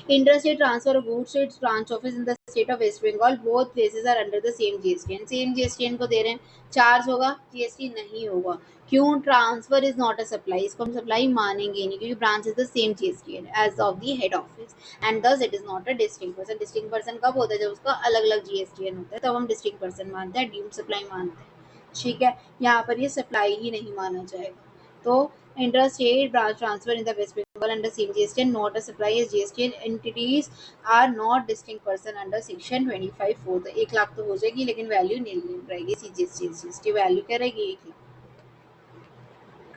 Interstate transfer of goods to its branch office in the state of West Bengal. Both places are under the same GST. And same GST इनको दे रहे हैं. चार्ज होगा, GST नहीं होगा. क्यों, transfer is not a supply. इसको हम सप्लाई मानेंगे नहीं क्योंकि branch is the same GST as of the head office and thus it is not a distinct person. Distinct person कब होता है, जब उसका अलग अलग GST होता है तब हम डिस्टिंक्ट पर्सन मानते हैं, डीम्ड सप्लाई मानते हैं. ठीक है. यहाँ पर ये सप्लाई ही नहीं माना जाएगा. तो interstate branch transfer in the West Bengal under same GST and not a supply as GST entities are not distinct person under section 25(4). तो 1 लाख तो हो जाएगी लेकिन वैल्यू नहीं रहेगी. GST वैल्यू क्या रहेगी, 1 लाख.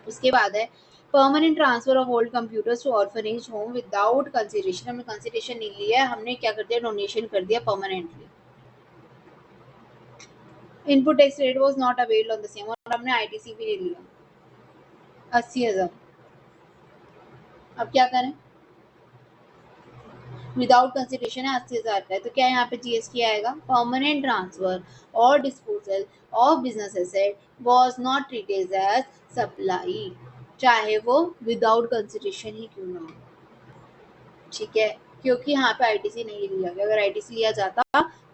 उसके बाद है permanent transfer of old computers to orphanage home without consideration. हमने कंसिडरेशन नहीं लिया है, हमने क्या कर दिया, डोनेशन कर दिया permanently. Input tax rate was not availed on the same, और हमने ITC भी ले लिया 80,000. अब क्या करें, विदाउट कंसिडरेशन है 80,000 का है तो क्या यहाँ पे GST आएगा. परमानेंट ट्रांसफर और disposal of business asset was not treated as supply, चाहे वो विदाउट कंसिडरेशन ही क्यों ना हो. ठीक है. क्योंकि यहाँ पे ITC नहीं लिया गया. अगर ITC लिया जाता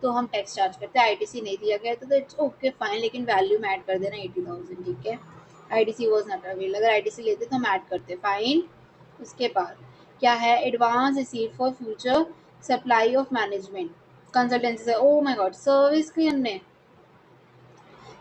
तो हम टैक्स चार्ज करते. ITC नहीं दिया गया तो इट्स ओके फाइन, लेकिन वैल्यू में ऐड कर देना 80,000. ठीक है. ITC was not available. अगर ITC लेते तो हम ऐड करते. फाइन. उसके बाद क्या है? Advance receipt for future supply of management consultancy से. ओ माय गॉड, सर्विस की हमने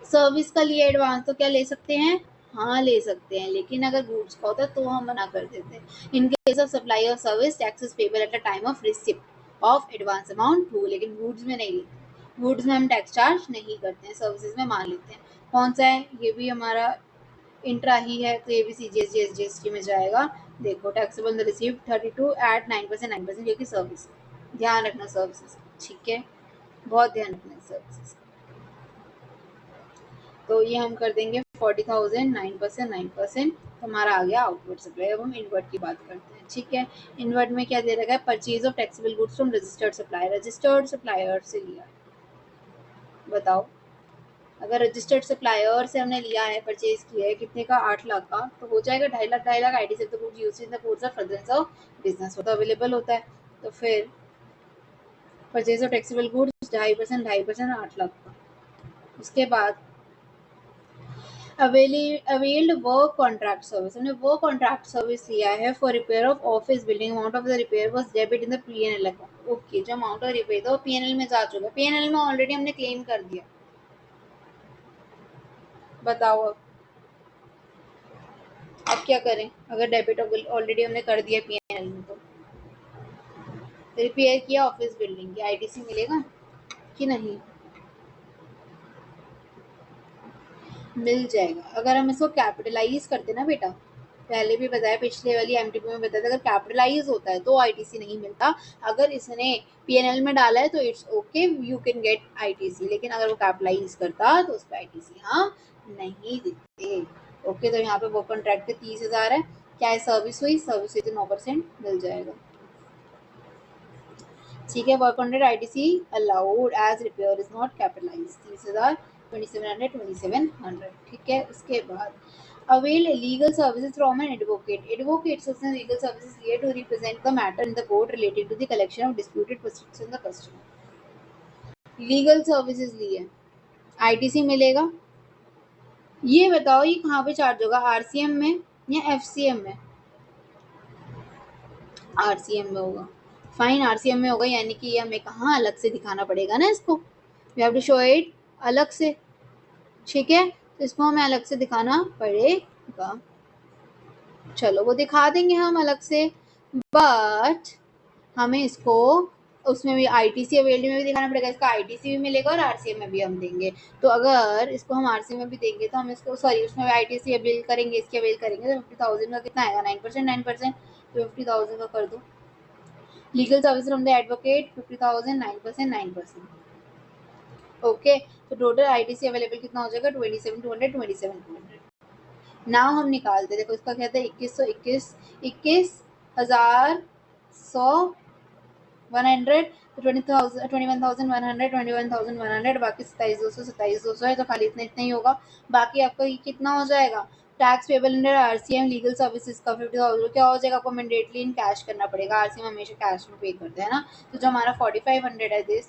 सर्विस का लिए एडवांस, तो क्या ले सकते हैं? हाँ ले सकते हैं, लेकिन अगर गुड्स का होता तो हम मना कर देते. In case of supply of service taxes payable at the time of receipt of advance amount too. लेकिन गुड्स में नहीं लेते. गुड्स में हम टैक्स चार्ज नहीं करते हैं, सर्विसेज में मान लेते हैं. कौन सा है? ये भी हमारा इंट्रा ही है, तो ये भी CGST SGST में जाएगा. देखो टैक्सेबल द रिसीव्ड 32 एट 9%, 9% क्योंकि सर्विस. ध्यान रखना सर्विसेज, ठीक है, बहुत ध्यान रखना सर्विसेज. तो ये हम कर देंगे 40,000, 9%, 9%. तो हमारा आ गया आउटवर्ड सप्लाई. अब हम इनवर्ट की बात करते हैं, ठीक है. इनवर्ट में क्या दे रखा है? Purchase of taxable goods from registered supplier. Registered supplier से लिया है. बताओ, अगर रजिस्टर्ड सप्लायर से हमने लिया है, परचेज किया है, कितने का? 8 लाख का, तो हो जाएगा 2.5 लाख. 2.5 लाख आईटी से तो goods used in the course of furtherance of business वो तो अवेलेबल होता है. तो फिर purchase of taxable goods 2.5%, 2.5%, 8 lakh का. उसके बाद अवेल्ड वर्क कॉन्ट्रैक्ट सर्विस. हमने वर्क कॉन्ट्रैक्ट सर्विस लिया है for repair of office building. Amount of the repair was debit in the PNL account. Okay, जो अमाउंट ऑफ रिपेयर था वो पीएनएल में जा चुका है. पीएनएल में ऑलरेडी हमने क्लेम कर दिया. बताओ अब क्या करें? अगर डेबिट ऑलरेडी हमने कर दिया पीएनएल में, तो रिपेयर किया ऑफिस बिल्डिंग की, आईटीसी मिलेगा कि नहीं? मिल जाएगा. अगर हम इसको कैपिटलाइज करते ना बेटा, पहले भी बताया, पिछले वाली एमटीपी में बताया था, अगर कैपिटलाइज होता है तो आईटीसी नहीं मिलता. अगर इसने पीएनएल में डाला है तो it's okay, you can get ITC. लेकिन अगर वो कैपिटलाइज करता तो उस पर आईटीसी हाँ नहीं देते. ओके, तो यहाँ पे वो कॉन्ट्रैक्ट के 30,000 है. क्या है? सर्विस हुई, सर्विस हुई तो 9% मिल जाएगा. ठीक है. Work on ITC allowed as repair is not capitalize. 30,000, 2700, 2700. ठीक है. उसके बाद avail legal services from an advocate. Advocates उसने legal services लिए to represent the matter in the court relating to the collection of disputed proceeds on the customer. Legal services लिए ITC मिलेगा. ये बताओ ये कहाँ पे चार्ज होगा? RCM में या FCM में? RCM में होगा. फाइन, RCM में होगा, यानी कि ये हमें कहाँ अलग से दिखाना पड़ेगा ना इसको. We have to show it अलग से. ठीक है, तो इसको हमें अलग से दिखाना पड़ेगा. चलो वो दिखा देंगे हम अलग से, बट हमें इसको उसमें भी आईटीसी अवेल्ड में भी दिखाना पड़ेगा. इसका आईटीसी भी मिलेगा और आरसीएम में भी हम देंगे. तो अगर इसको हम आरसीएम में भी देंगे तो हम इसको सॉरी उसमें भी आईटीसी अवेल करेंगे, इसकी अवेल करेंगे, तो 50,000 का कितना आएगा? 9%, 9%. तो 50,000 का कर दो. Legal service from the advocate 50,000, 9%, 9%. Okay, तो टोटल आईटीसी अवेलेबल कितना हो जाएगा? 27,200, 27,200. नाउ हम निकालते. देखो इसका क्या था? 21,100, 100. तो 20,000, 21,100, 21,100. बाकी 27,200, 27,200 है, तो खाली इतना इतना ही होगा. बाकी आपका ये कितना हो जाएगा? Tax payable under RCM legal services का 50,000 क्या हो जाएगा? आपको मैंडेटली इन कैश करना पड़ेगा. आरसीएम हमेशा कैश में पे करते हैं ना. तो जो हमारा 4,500 है दिस,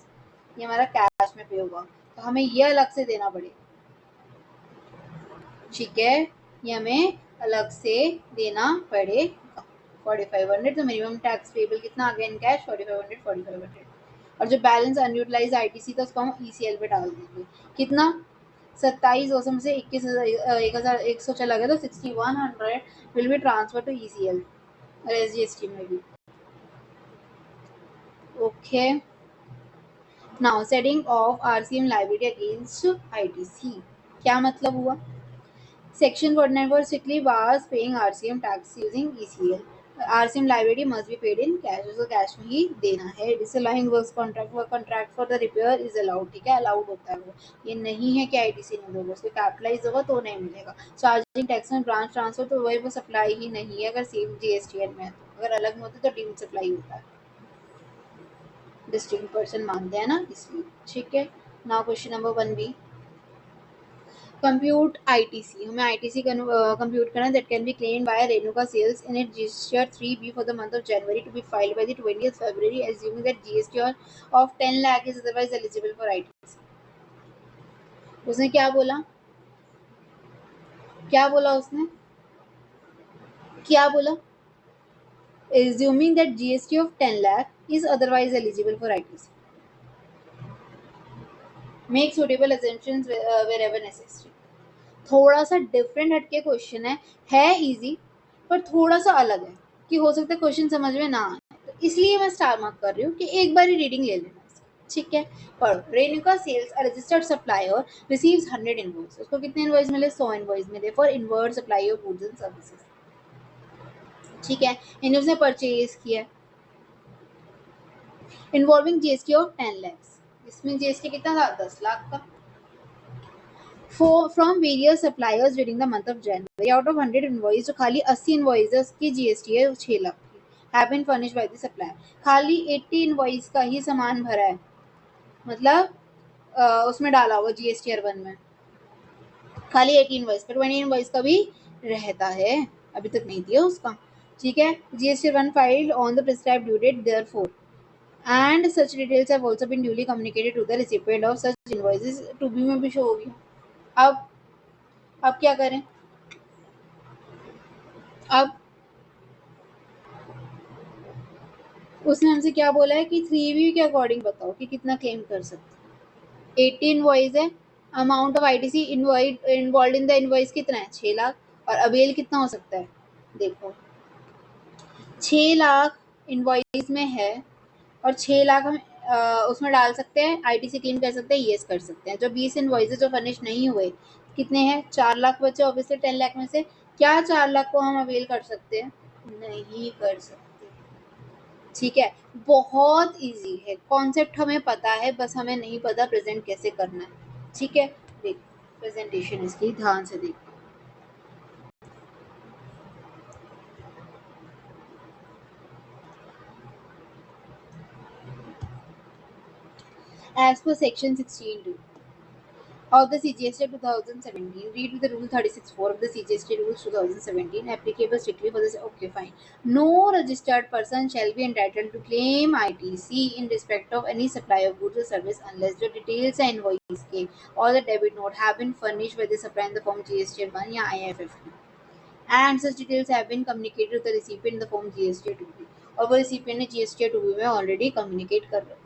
ये हमारा कैश में पे होगा. तो हमें ये अलग से देना पड़ेगा. ठीक है, ये हमें अलग से देना पड़ेगा. 4,500. तो मिनिमम टैक्स पेबल कितना आ गया इन कैश? 4,500, 4,500. और जो बैलेंस अनयूटिलाइज आईटीसी था उसको हम ईसीएल पे डाल देंगे. कितना? 27,200 में से 21,100 चला गया, तो 6,100 will be transfer to ECL और एसजीएसटी में भी. Okay, now setting of RCM liability against ITC. क्या मतलब हुआ? Section 49 strictly bars paying RCM tax using ECL. RCM liability must be paid in cash. उसको कैश में ही देना है. Disallowing work contract for the repair is allowed. ठीक है, अलाउड होता है वो. ये नहीं है कि आईटीसी नहीं दोगे, उसको कैपिटलाइज होगा तो नहीं मिलेगा. चार्जिंग टैक्स में ब्रांच ट्रांसफर तो वही वो सप्लाई ही नहीं है अगर सेम जीएसटीएन में है. तो अगर अलग में होता तो डीम सप्लाई होता है. डिस्ट्रिक्ट पर्सन मानते हैं ना, इसलिए. ठीक है. Now question number 1B. Compute ITC. हमें आईटीसी कंप्यूट करना that can be claimed by Renuka Sales in it register 3B for the month of January to be filed by the 20th February assuming that GST of 10 lakh is otherwise eligible for ITC. उसने क्या बोला? क्या बोला उसने, क्या बोला? Assuming that GST of 10 lakh is otherwise eligible for ITC. Make suitable assumptions wherever necessary. थोड़ा सा डिफरेंट हटके क्वेश्चन है इजी, पर थोड़ा सा अलग है कि हो सकता है क्वेश्चन समझ में ना आए, तो इसलिए मैं स्टार मार्क कर रही हूँ कि एक बार ही रीडिंग ले लेना इसकी, ठीक है? पढ़ो। Renuka Sales a registered supplier receives 100 invoice. उसको कितने इनवॉइस मिले? 100 इनवॉइस मिले for inward supply of goods and services, ठीक है? इन्हें उसने परचेज किया इन्वॉल्विंग जीएसटी ऑफ 10 lakhs। इसमें जीएसटी कितना था? 10 लाख का। From various suppliers during the month of January, out of 100 invoice, जो खाली 80 इनवॉइसेस की जीएसटी है 6 लाख की, have been furnished by the supplier. खाली 80 इनवॉइस का ही सामान भरा है, मतलब उसमें डाला होगा जीएसटी वन में खाली 80 इनवॉइस का, 20 इनवॉइस का भी रहता है, अभी तक नहीं दिया उसका, ठीक है? GST one filed on the prescribed due date therefore and such details have also been duly communicated to the recipient of such invoices। To be में भी शो हो गया। अब क्या करें? अब उसने हमसे क्या बोला है कि 3B के अकॉर्डिंग बताओ कि कितना क्लेम कर सकते हैं। 18 इनवॉइस है, amount of ITC involve in the invoice कितना है? 6 लाख। और अवेल कितना हो सकता है? देखो 6 लाख इनवॉइस में है और 6 लाख हम उसमें डाल सकते हैं, आईटीसी क्लेम कर सकते हैं, यस कर सकते हैं। जो 20 इनवॉइसेज जो फर्निश नहीं हुए कितने हैं? 4 लाख बचे ऑब्वियसली 10 लाख में से। क्या 4 लाख को हम अवेल कर सकते हैं? नहीं कर सकते, ठीक है? बहुत इजी है, कॉन्सेप्ट हमें पता है, बस हमें नहीं पता प्रेजेंट कैसे करना है, ठीक है? देख प्रेजेंटेशन इसकी ध्यान से देख। As per section 16(2) of the CGST 2017, read with the Rule 36(4) of the CGST Rules 2017, applicable strictly for this. Okay, fine. No registered person shall be entitled to claim ITC in respect of any supply of goods or service unless the details and invoice के or the debit note have been furnished by the supplier in the form GST 1 या IFF and such details have been communicated to the recipient in the form GST 2B। और वो recipient ने GST 2B में already communicate कर रखा।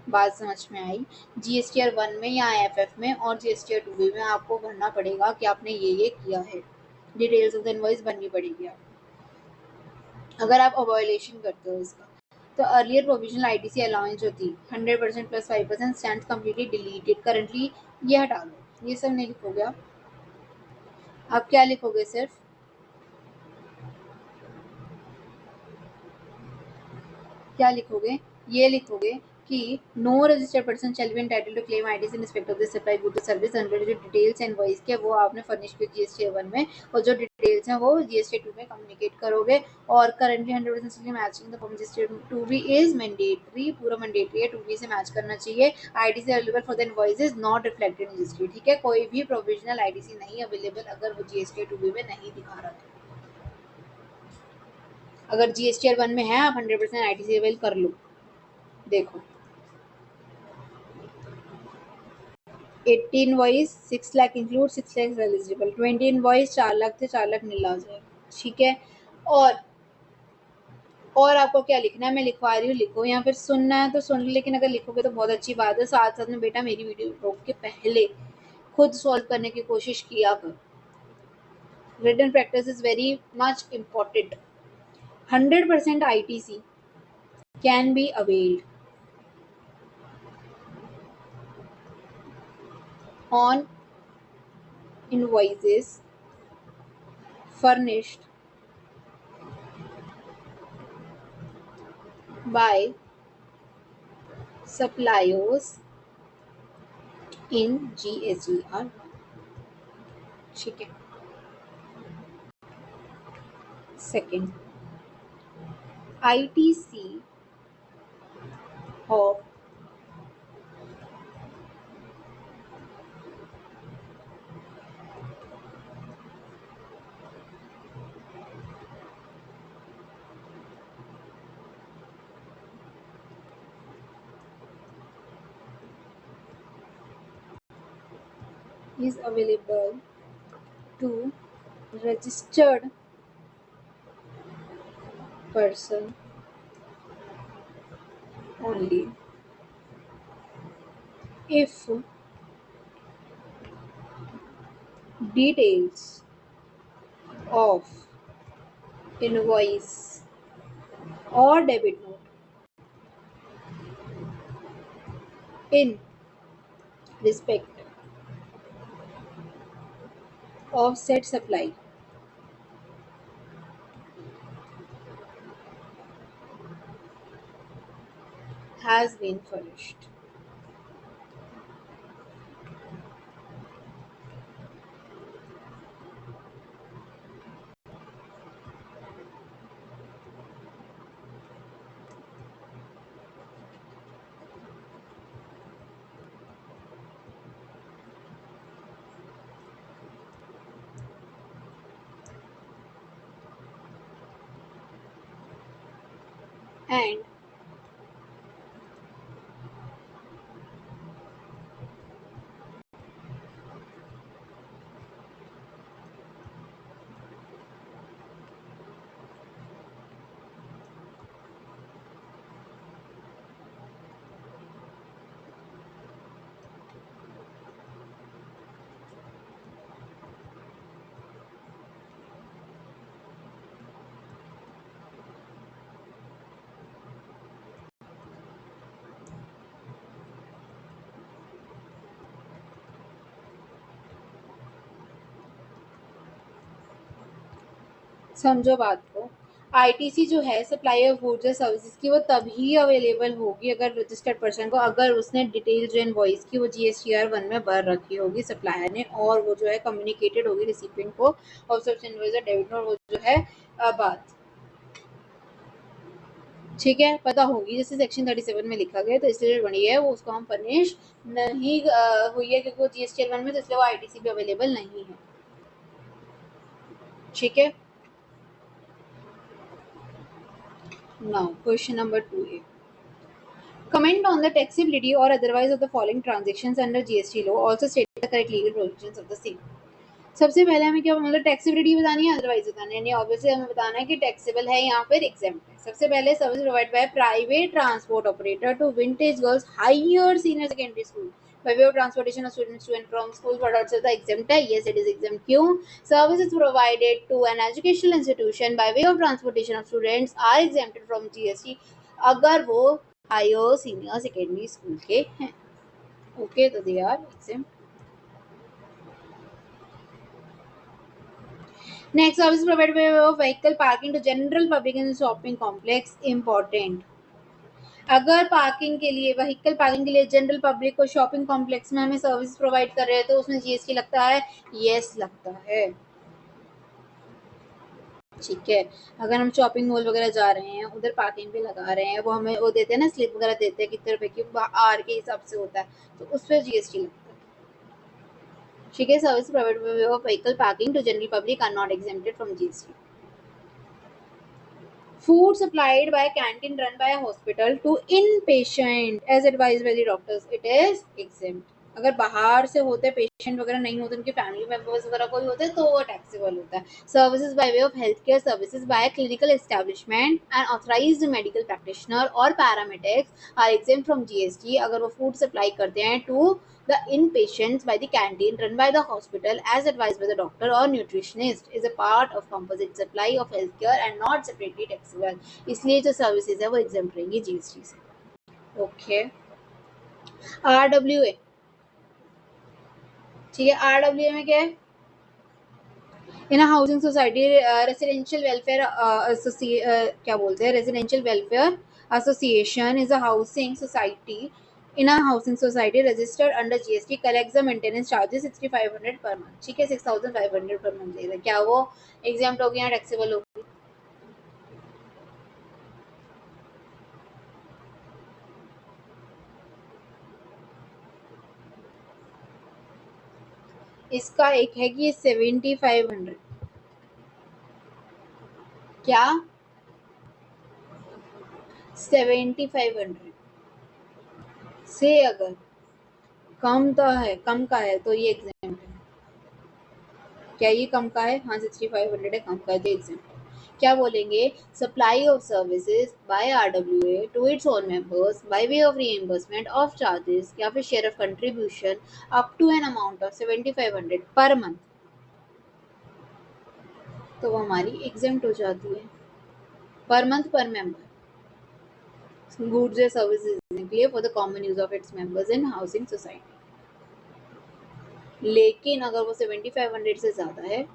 बात समझ में आई? जीएसटीआर 1 में या आईएफएफ में और जीएसटीआर 2 में आपको भरना पड़ेगा कि आपने ये किया है, डिटेल्स ऑफ द इनवॉइस भरनी पड़ेगी अगर आप अवॉयलेशन करते हो इसका। तो अर्लियर प्रोविजनल आईटीसी अलाउंस जो थी 100% plus 5% stand completely deleted, currently ये हटा दो, ये सब नहीं लिखोगे आप क्या लिखोगे? सिर्फ क्या लिखोगे? ये लिखोगे कि no registered person shall be entitled to claim ITC in respect of the supply good service under जो डिटेल्स एंड इनवॉइस के वो आपने फर्निश किया जीएसटी 1 में, और जो डिटेल्स हैं वो जीएसटी 2 में कम्युनिकेट करोगे। और currently 100% matching the form GST 2B is mandatory, पूरा मैंडेटरी है, 2B से मैच करना चाहिए। ITC available for the invoices not reflected in GST, ठीक है? कोई भी प्रोविजनल आईटीसी नहीं अवेलेबल अगर वो जीएसटी 2B में नहीं दिखा रहा है। अगर जीएसटी 1 में है आप 100% आईटीसी अवेल कर लो। देखो 18 invoice 6 lakh include 6 lakh eligible, 20 invoice 4 lakh थे, 4 लाख नीला आ जाएगा, ठीक है? और आपको क्या लिखना है मैं लिखवा रही हूँ, लिखो, या फिर सुनना है तो सुन लो, लेकिन अगर लिखोगे तो बहुत अच्छी बात है। साथ साथ में बेटा मेरी वीडियो रोक के पहले खुद सॉल्व करने की कोशिश किया कर। Written practice is very much important. 100% ITC can be availed on invoices furnished by suppliers in GSTR, ठीक है? Second, ITC of is available to registered person only if details of invoice or debit note in respect of said supply has been furnished. And समझो बात को, आईटीसी जो है supply of goods and services की वो तभी अवेलेबल होगी अगर रजिस्टर्ड पर्सन को, अगर उसने डिटेल जो इनवॉइस की वो जीएसटीआर 1 में भर रखी होगी सप्लायर ने, और वो जो है कम्युनिकेटेड होगी रिसिपिएंट को ऑफ सच इनवॉइस और डेबिट नोट, वो जो है बात ठीक है पता होगी, जैसे सेक्शन 37 में लिखा गया, तो इसलिए बनी है वो, उसको हम फर्निश नहीं हुई है क्योंकि वो जीएसटीआर 1 में, तो इसलिए वो आईटीसी भी अवेलेबल नहीं है। ठीक है, now question number 2A. Comment on the taxability or otherwise of the following transactions under GST law. Also state the correct legal provisions of the same. सबसे पहले हमें क्या मतलब टैक्सेबिलिटी बतानी है, अदरवाइज बतानी है, ऑब्वियसली हमें बताना है कि टैक्सेबल है यहाँ पर एग्जेम्प्ट है। सबसे पहले service provide by private transport operator to vintage girls higher senior secondary school by way of transportation of students to and from school, but also the exempt है, yes it is exempt। क्यों? Services provided to an educational institution by way of transportation of students are exempted from GST अगर वो हायर सीनियर सेकेंडरी स्कूल के हैं। ओके, तो they are exempt। Next, service provided by way of vehicle parking to general public in the shopping complex important। अगर पार्किंग के लिए, व्हीकल पार्किंग के लिए जनरल पब्लिक को शॉपिंग कॉम्प्लेक्स में हमें सर्विस प्रोवाइड कर रहे हैं तो उसमें जीएसटी लगता है, यस लगता है। ठीक है, अगर हम शॉपिंग मॉल वगैरह जा रहे हैं, उधर पार्किंग भी लगा रहे हैं, वो हमें वो देते हैं ना, स्लिप वगैरह देते हैं कितने रुपए की, आर के हिसाब से होता है, तो उस पर जीएसटी लगता है। ठीक है, service provided by way of vehicle parking to general public are not exempted from GST. Food supplied by a canteen run by a hospital to inpatient as advised by the doctors, it is exempt। अगर बाहर से होते पेशेंट वगैरह नहीं होते, उनके फैमिली मेंबर्स वगैरह कोई होते तो वो टैक्सेबल होता है। Services by way of health care services by clinical establishment and authorised medical practitioner और paramedics are exempt from GST अगर वो फूड सप्लाई करते हैं to the inpatients by the canteen run by the hospital as advised by the doctor or nutritionist is a part of composite supply of healthcare and not separately taxable। इसलिए जो सर्विसेज है वो एग्जाम्प्ट रहेंगी जीएसटी से। Okay, RWA. ठीक है, आरडब्ल्यूए में क्या है? इन हाउसिंग सोसाइटी रेसिडेंशियल वेलफेयर क्या बोलते हैं, residential welfare association is a housing society in a housing society registered under GST collects the maintenance charges 6500 per month। ठीक है, 6500 per month लेगा, क्या वो एग्जाम्प्ट होगी या टैक्सेबल होगी? इसका एक है कि ये 7500, क्या 7500 से अगर कम तो है, कम का है तो ये एग्जाम्प्ट है। क्या ये कम का है? हाँ 6500 है, कम का है तो एग्जाम्प्ट है। क्या बोलेंगे? Supply of services by RWA to its own members by way of reimbursement of charges या फिर share of contribution up to an amount of 7500 per month, तो वो हमारी एग्जाम्प्ट हो जाती है पर मंथ पर मेंबर गुड्स या सर्विसेज के लिए for the common use of its members in housing society. लेकिन अगर वो 7500 से ज्यादा है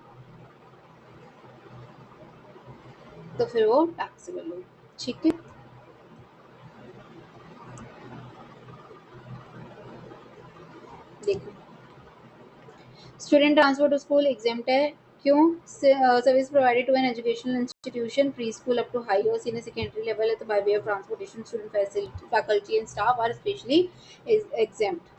तो फिर वो टैक्सेबल हो। ठीक है, देखो स्टूडेंट ट्रांसपोर्ट स्कूल एग्जाम्प्ट है। क्यों? Service provided to an educational institution pre school up to high और सीनियर सेकेंडरी लेवल है, तो by way of transportation student faculty and staff are specially exempt.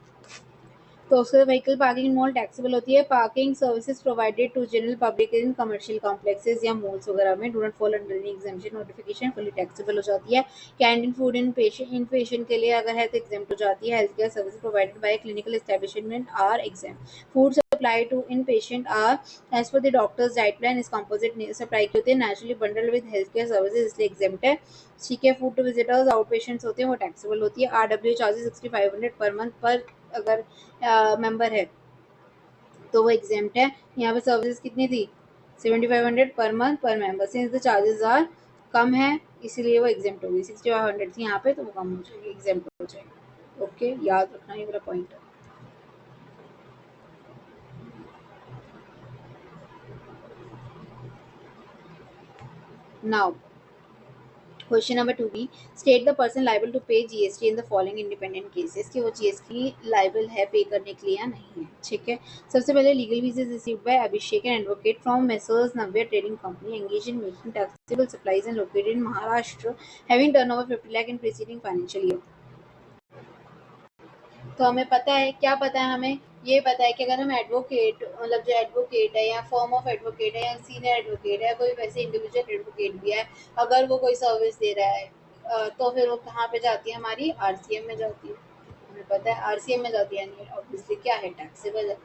तो उसके व्हीकल पार्किंग मॉल टैक्सेबल होती है। Parking services provided to general public in commercial complexes या मॉल्स वगैरह में do not fall under any exemption notification, fully taxable हो जाती है। कैंटीन फूड इन पेशेंट के लिए अगर है तो एग्जाम्प्ट हो जाती है। Health care service provided by clinical establishment are exempt. Food supply to in patient are as per the doctors diet plan इस कंपोजिट सप्लाई की होती है, naturally bundle with health care services, इसलिए एग्जाम्प्ट है। ठीक है, food to visitors out patients होते हैं वो टैक्सेबल होती है। RWA चार्जेस 6500 पर मंथ पर अगर मेंबर है तो वो एग्जाम्प्ट है। यहाँ पे सर्विसेज कितनी थी? 7500 per month per member, since the charges are कम है इसीलिए वो एग्जाम्प्ट होगी। 6500 थी यहाँ पे तो वो कम हो जाएगी, एग्जाम्प्ट हो जाएगी। ओके, याद रखना ये मेरा पॉइंट है। Now question number 2B, state the person liable to pay GST in the following independent cases, कि वो GST लाइबल है पे करने के लिए या नहीं है। ठीक है, सबसे पहले legal VJs received by Abhishek and advocate from messrs Navya trading company engage in making taxable supplies and located in Maharashtra having turnover 50 lakh in preceding financial year. तो हमें पता है, क्या पता है हमें? ये पता है कि अगर हम एडवोकेट मतलब जो एडवोकेट है या फॉर्म ऑफ एडवोकेट है या सीनियर एडवोकेट है, कोई वैसे इंडिविजुअल एडवोकेट भी है, अगर वो कोई सर्विस दे रहा है तो फिर वो कहाँ पे जाती है? हमारी RCM में जाती है। हमें पता है RCM में जाती है, यानी ऑब्वियसली क्या है? टैक्सेबल है।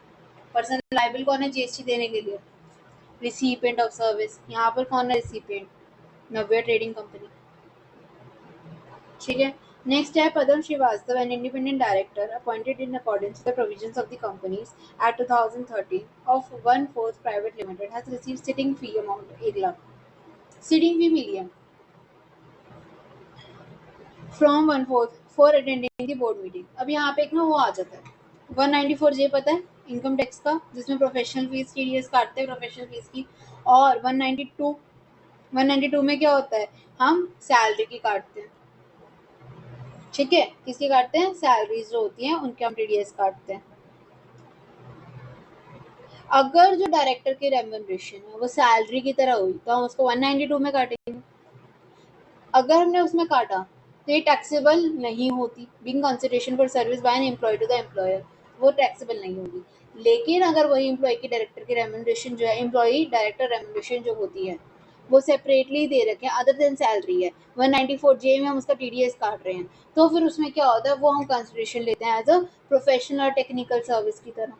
पर्सन लाइबल कौन है GST देने के लिए? Recipient of service. यहाँ पर कौन है रिसिपिएंट? नव्या ट्रेडिंग कंपनी। ठीक है, नेक्स्ट है Padam Srivastava, an independent director appointed in accordance to the provisions of the companies act 2013 of 1/4 private limited has received sitting fee amount 1 lakh. Sitting fee मिली है from 1/4 for attending the board meeting. अब यहाँ पे एक ना वो आ जाता है 194J, पता है इनकम टैक्स का, जिसमें प्रोफेशनल फीस TDS काटते हैं प्रोफेशनल फीस की। और 192 में क्या होता है? हम सैलरी की काटते हैं। ठीक है, किसकी काटते हैं? सैलरीज जो होती हैं उनके हम TDS काटते हैं। अगर जो डायरेक्टर की रेम्यूनरेशन है वो सैलरी की तरह हुई तो हम उसको 192 में काटेंगे। अगर हमने उसमें काटा तो ये टैक्सेबल नहीं होती। Being consideration for service by an employ to the employer, वो टैक्सेबल नहीं होगी। लेकिन अगर वही एम्प्लॉय की डायरेक्टर की रेम्यूनरेशन जो है, एम्प्लॉय डायरेक्टर रेम्यूनरेशन जो होती है वो सेपरेटली दे रखे हैं अदर देन सैलरी है, 194J में हम उसका TDS काट रहे हैं, तो फिर उसमें क्या होता है? वो हम कंसिडरेशन लेते हैं एज अ प्रोफेशनल और टेक्निकल सर्विस की तरह,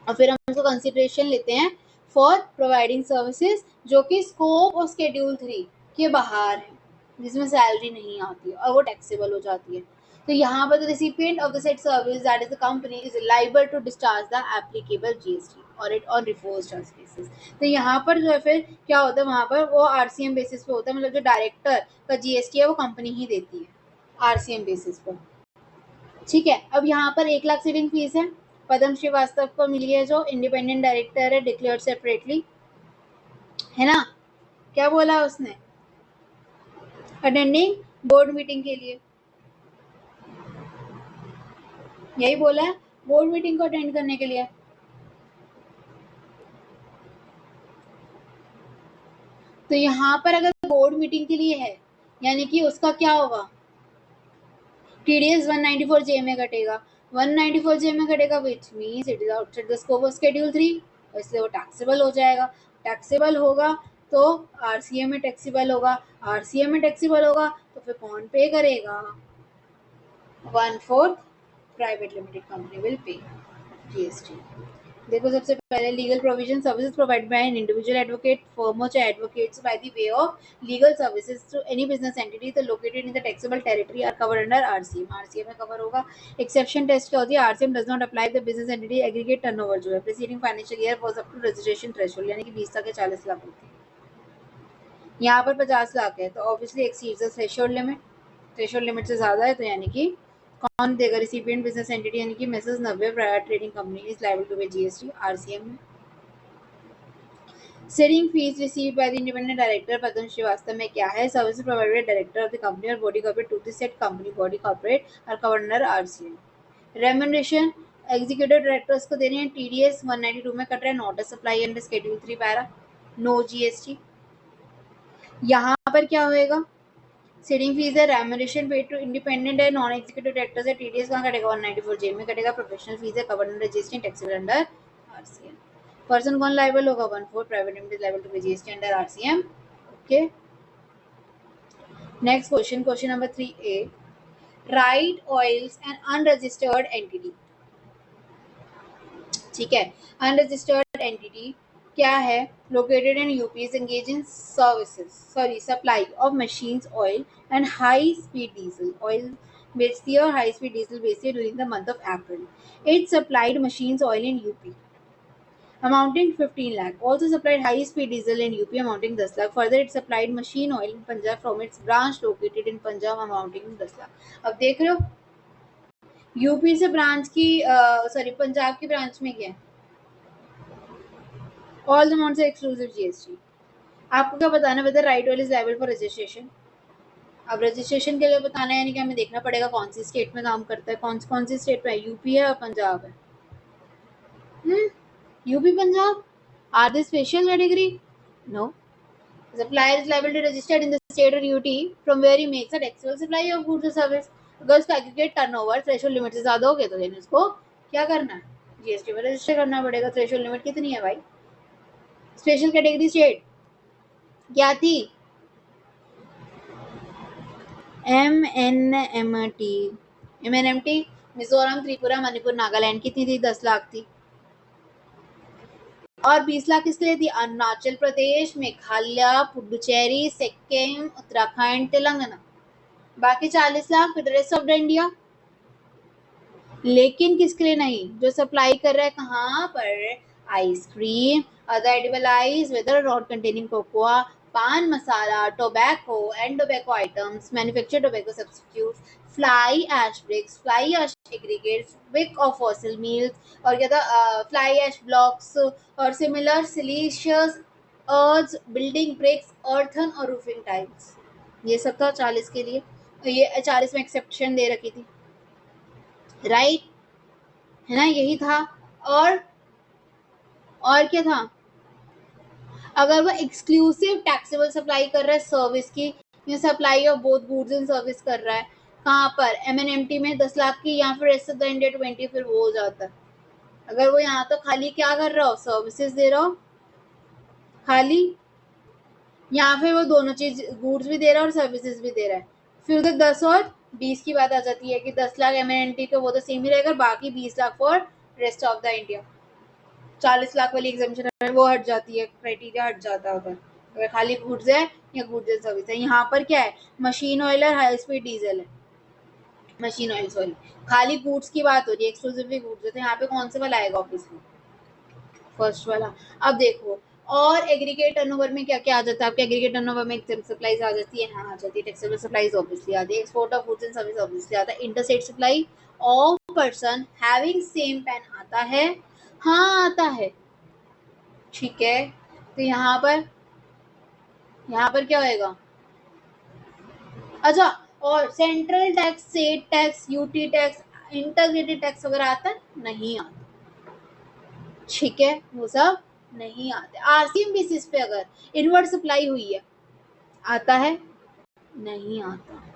और फिर हम उसको कंसिडरेशन लेते हैं फॉर प्रोवाइडिंग सर्विसेज जो कि स्कोप और शेड्यूल 3 के बाहर है, जिसमें सैलरी नहीं आती और वो टैक्सेबल हो जाती है। तो यहाँ पर the recipient of the set service that is the company is liable to discharge the applicable GST और it on reverse charge basis. तो यहाँ पर जो है फिर क्या होता है? वहाँ पर वो RCM बेसिस पे होता है, मतलब जो डायरेक्टर का GST है वो कंपनी ही देती है RCM बेसिस पर। ठीक है, अब यहाँ पर 1 लाख सिटिंग फीस है, पदम श्रीवास्तव को मिली है जो इंडिपेंडेंट डायरेक्टर है, डिक्लेयर सेपरेटली, है ना? क्या बोला उसने? अटेंडिंग बोर्ड मीटिंग के लिए, यही बोला है, बोर्ड मीटिंग को अटेंड करने के लिए। तो यहाँ पर अगर बोर्ड मीटिंग के लिए है यानी कि उसका क्या होगा? TDS 194J में कटेगा, 194J में कटेगा which means it is outside the scope of schedule 3, इसलिए वो टैक्सेबल हो जाएगा। टैक्सेबल होगा तो RCM में टैक्सेबल होगा, RCM में टैक्सेबल होगा तो फिर कौन पे करेगा? 1/4 private limited company will pay GST। देखो सबसे पहले legal provision services provide by an individual advocate firm और advocates by the way of legal services to any business entity the located in the taxable territory are covered under RCM. RCM में कवर होगा। एक्सेप्शन टेस्ट क्या होती है? RCM does not apply the business entity aggregate turnover जो है preceding financial year was up to registration threshold, यानी कि 20 लाख या 40 लाख होती है। यहाँ पर 50 लाख है तो obviously exceeds the threshold limit. Threshold limit से ज्यादा है तो यानी कि कौन देगा? रिसिपिएंट बिजनेस एंटिटी यानी कि messrs Navya private trading company is liable to pay GST RCM में। Setting fees received by the independent director Padam Srivastava में क्या है? Services provided by director of the company or body corporate to the said company body corporate are covered under RCM. Remuneration executive directors को देने हैं TDS 192 में कट रहा है notice supply under schedule 3 para no GST. यहाँ पर क्या होएगा? सीटिंग फीस है रेमुनेशन पेड टू इंडिपेंडेंट है नॉन एग्जीक्यूटिव डायरेक्टर्स है टीडीएस कहाँ कटेगा 194 जेल में कटेगा। प्रोफेशनल फीस है covered under GST taxable under RCM. Person कौन लायबल होगा? 1/4 private limited liable to pay GST under RCM. Okay next question question number 3A right oils and unregistered entity. ठीक है अनरजिस्टर्ड एंटिटी क्या है? Located in UP is engage in supply of machines oil and high speed diesel. Oil बेचती है और हाई स्पीड डीजल बेचती है during the month of April. It supplied machines oil in UP amounting 15 lakh. Also supplied high speed diesel in UP amounting 10 lakh. Further, it supplied machine oil in Punjab from its branch located in Punjab amounting 10 lakh. अब देख रहे हो यूपी से ब्रांच की सॉरी पंजाब की ब्रांच में क्या है? All the amounts exclusive GST. आपको क्या बताना? Whether right oil is liable for registration. अब रजिस्ट्रेशन के लिए बताना है यानी कि हमें देखना पड़ेगा कौन सी स्टेट में काम करता है। कौन सी स्टेट में है? यूपी है और पंजाब है। UP Punjab are the special category? No. Supplier is liable to registered in the state or UT from where he makes a taxable supply of goods or service. अगर उसका एग्रीगेट टर्नओवर थ्रेशोल्ड लिमिट से ज्यादा हो गया तो देन उसको क्या करना है? जीएसटी में रजिस्टर करना पड़ेगा। थ्रेशोल्ड लिमिट कितनी है भाई? स्पेशल कैटेगरी स्टेट क्या थी? MNMT MNMT मिजोरम त्रिपुरा मणिपुर नागालैंड कितनी थी? 10 लाख थी। और 20 लाख किसके लिए थी? अरुणाचल प्रदेश मेघालय पुडुचेरी सिक्किम उत्तराखंड तेलंगाना। बाकी 40 लाख फिर रेस्ट ऑफ द इंडिया। लेकिन किसके लिए नहीं? जो सप्लाई कर रहा है कहाँ पर? Ice cream other edible ice whether not containing cocoa pan masala tobacco and tobacco items manufactured tobacco substitutes fly ash bricks fly ash aggregates wick of fossil meals और क्या था फ्लाई एश ब्लॉक्स और similar siliceous earth building bricks earthen और रूफिंग टाइल्स। ये सब था 40 के लिए। ये 40 में एक्सेप्शन दे रखी थी राइट है ना? यही था। और क्या था? अगर वो एक्सक्लूसिव टैक्सेबल सप्लाई कर रहा है सर्विस की या supply of both goods and service कर रहा है कहाँ पर? MNMT में 10 लाख की या फिर रेस्ट ऑफ द इंडिया 20 फिर वो हो जाता है। अगर वो यहाँ तो खाली क्या कर रहा हो? सर्विसेज दे रहा हो खाली या फिर वो दोनों चीज गुड्स भी दे रहा है और सर्विसेज भी दे रहा है फिर उधर 10 और 20 की बात आ जाती है कि 10 लाख MNMT का वो तो सेम ही रहेगा बाकी 20 lakh for rest of the India. 40 lakh वाली एग्जामिशन है वो हट जाती है क्राइटेरिया हट जाता है उधर अगर खाली गुड्स है या गुड्स एंड सर्विस है। यहाँ पर क्या है? मशीन ऑयल और हाई स्पीड डीजल है। मशीन ऑयल सॉरी खाली गुड्स की बात हो रही है एक्सक्लूसिवली गुड्स है तो यहाँ पे कौन सा वाला आएगा? ऑब्वियसली फर्स्ट वाला। अब देखो और एग्रीगेट टर्नओवर में क्या क्या आ जाता है आपके? एग्रीगेट टर्नओवर में सप्लाईज आ जाती है। हाँ आ जाती है। टैक्सेबल सप्लाईज ऑब्वियसली आती है। Export of goods and service obviously आता है। Interstate supply of person having same PAN आता है। हाँ आता है। ठीक है तो यहाँ पर क्या होएगा? अच्छा और central tax state tax UT tax integrated tax वगैरह आता है? नहीं आता। ठीक है वो सब नहीं आते। आरसीएम बेसिस पे अगर इनवर्ड सप्लाई हुई है आता है? नहीं आता।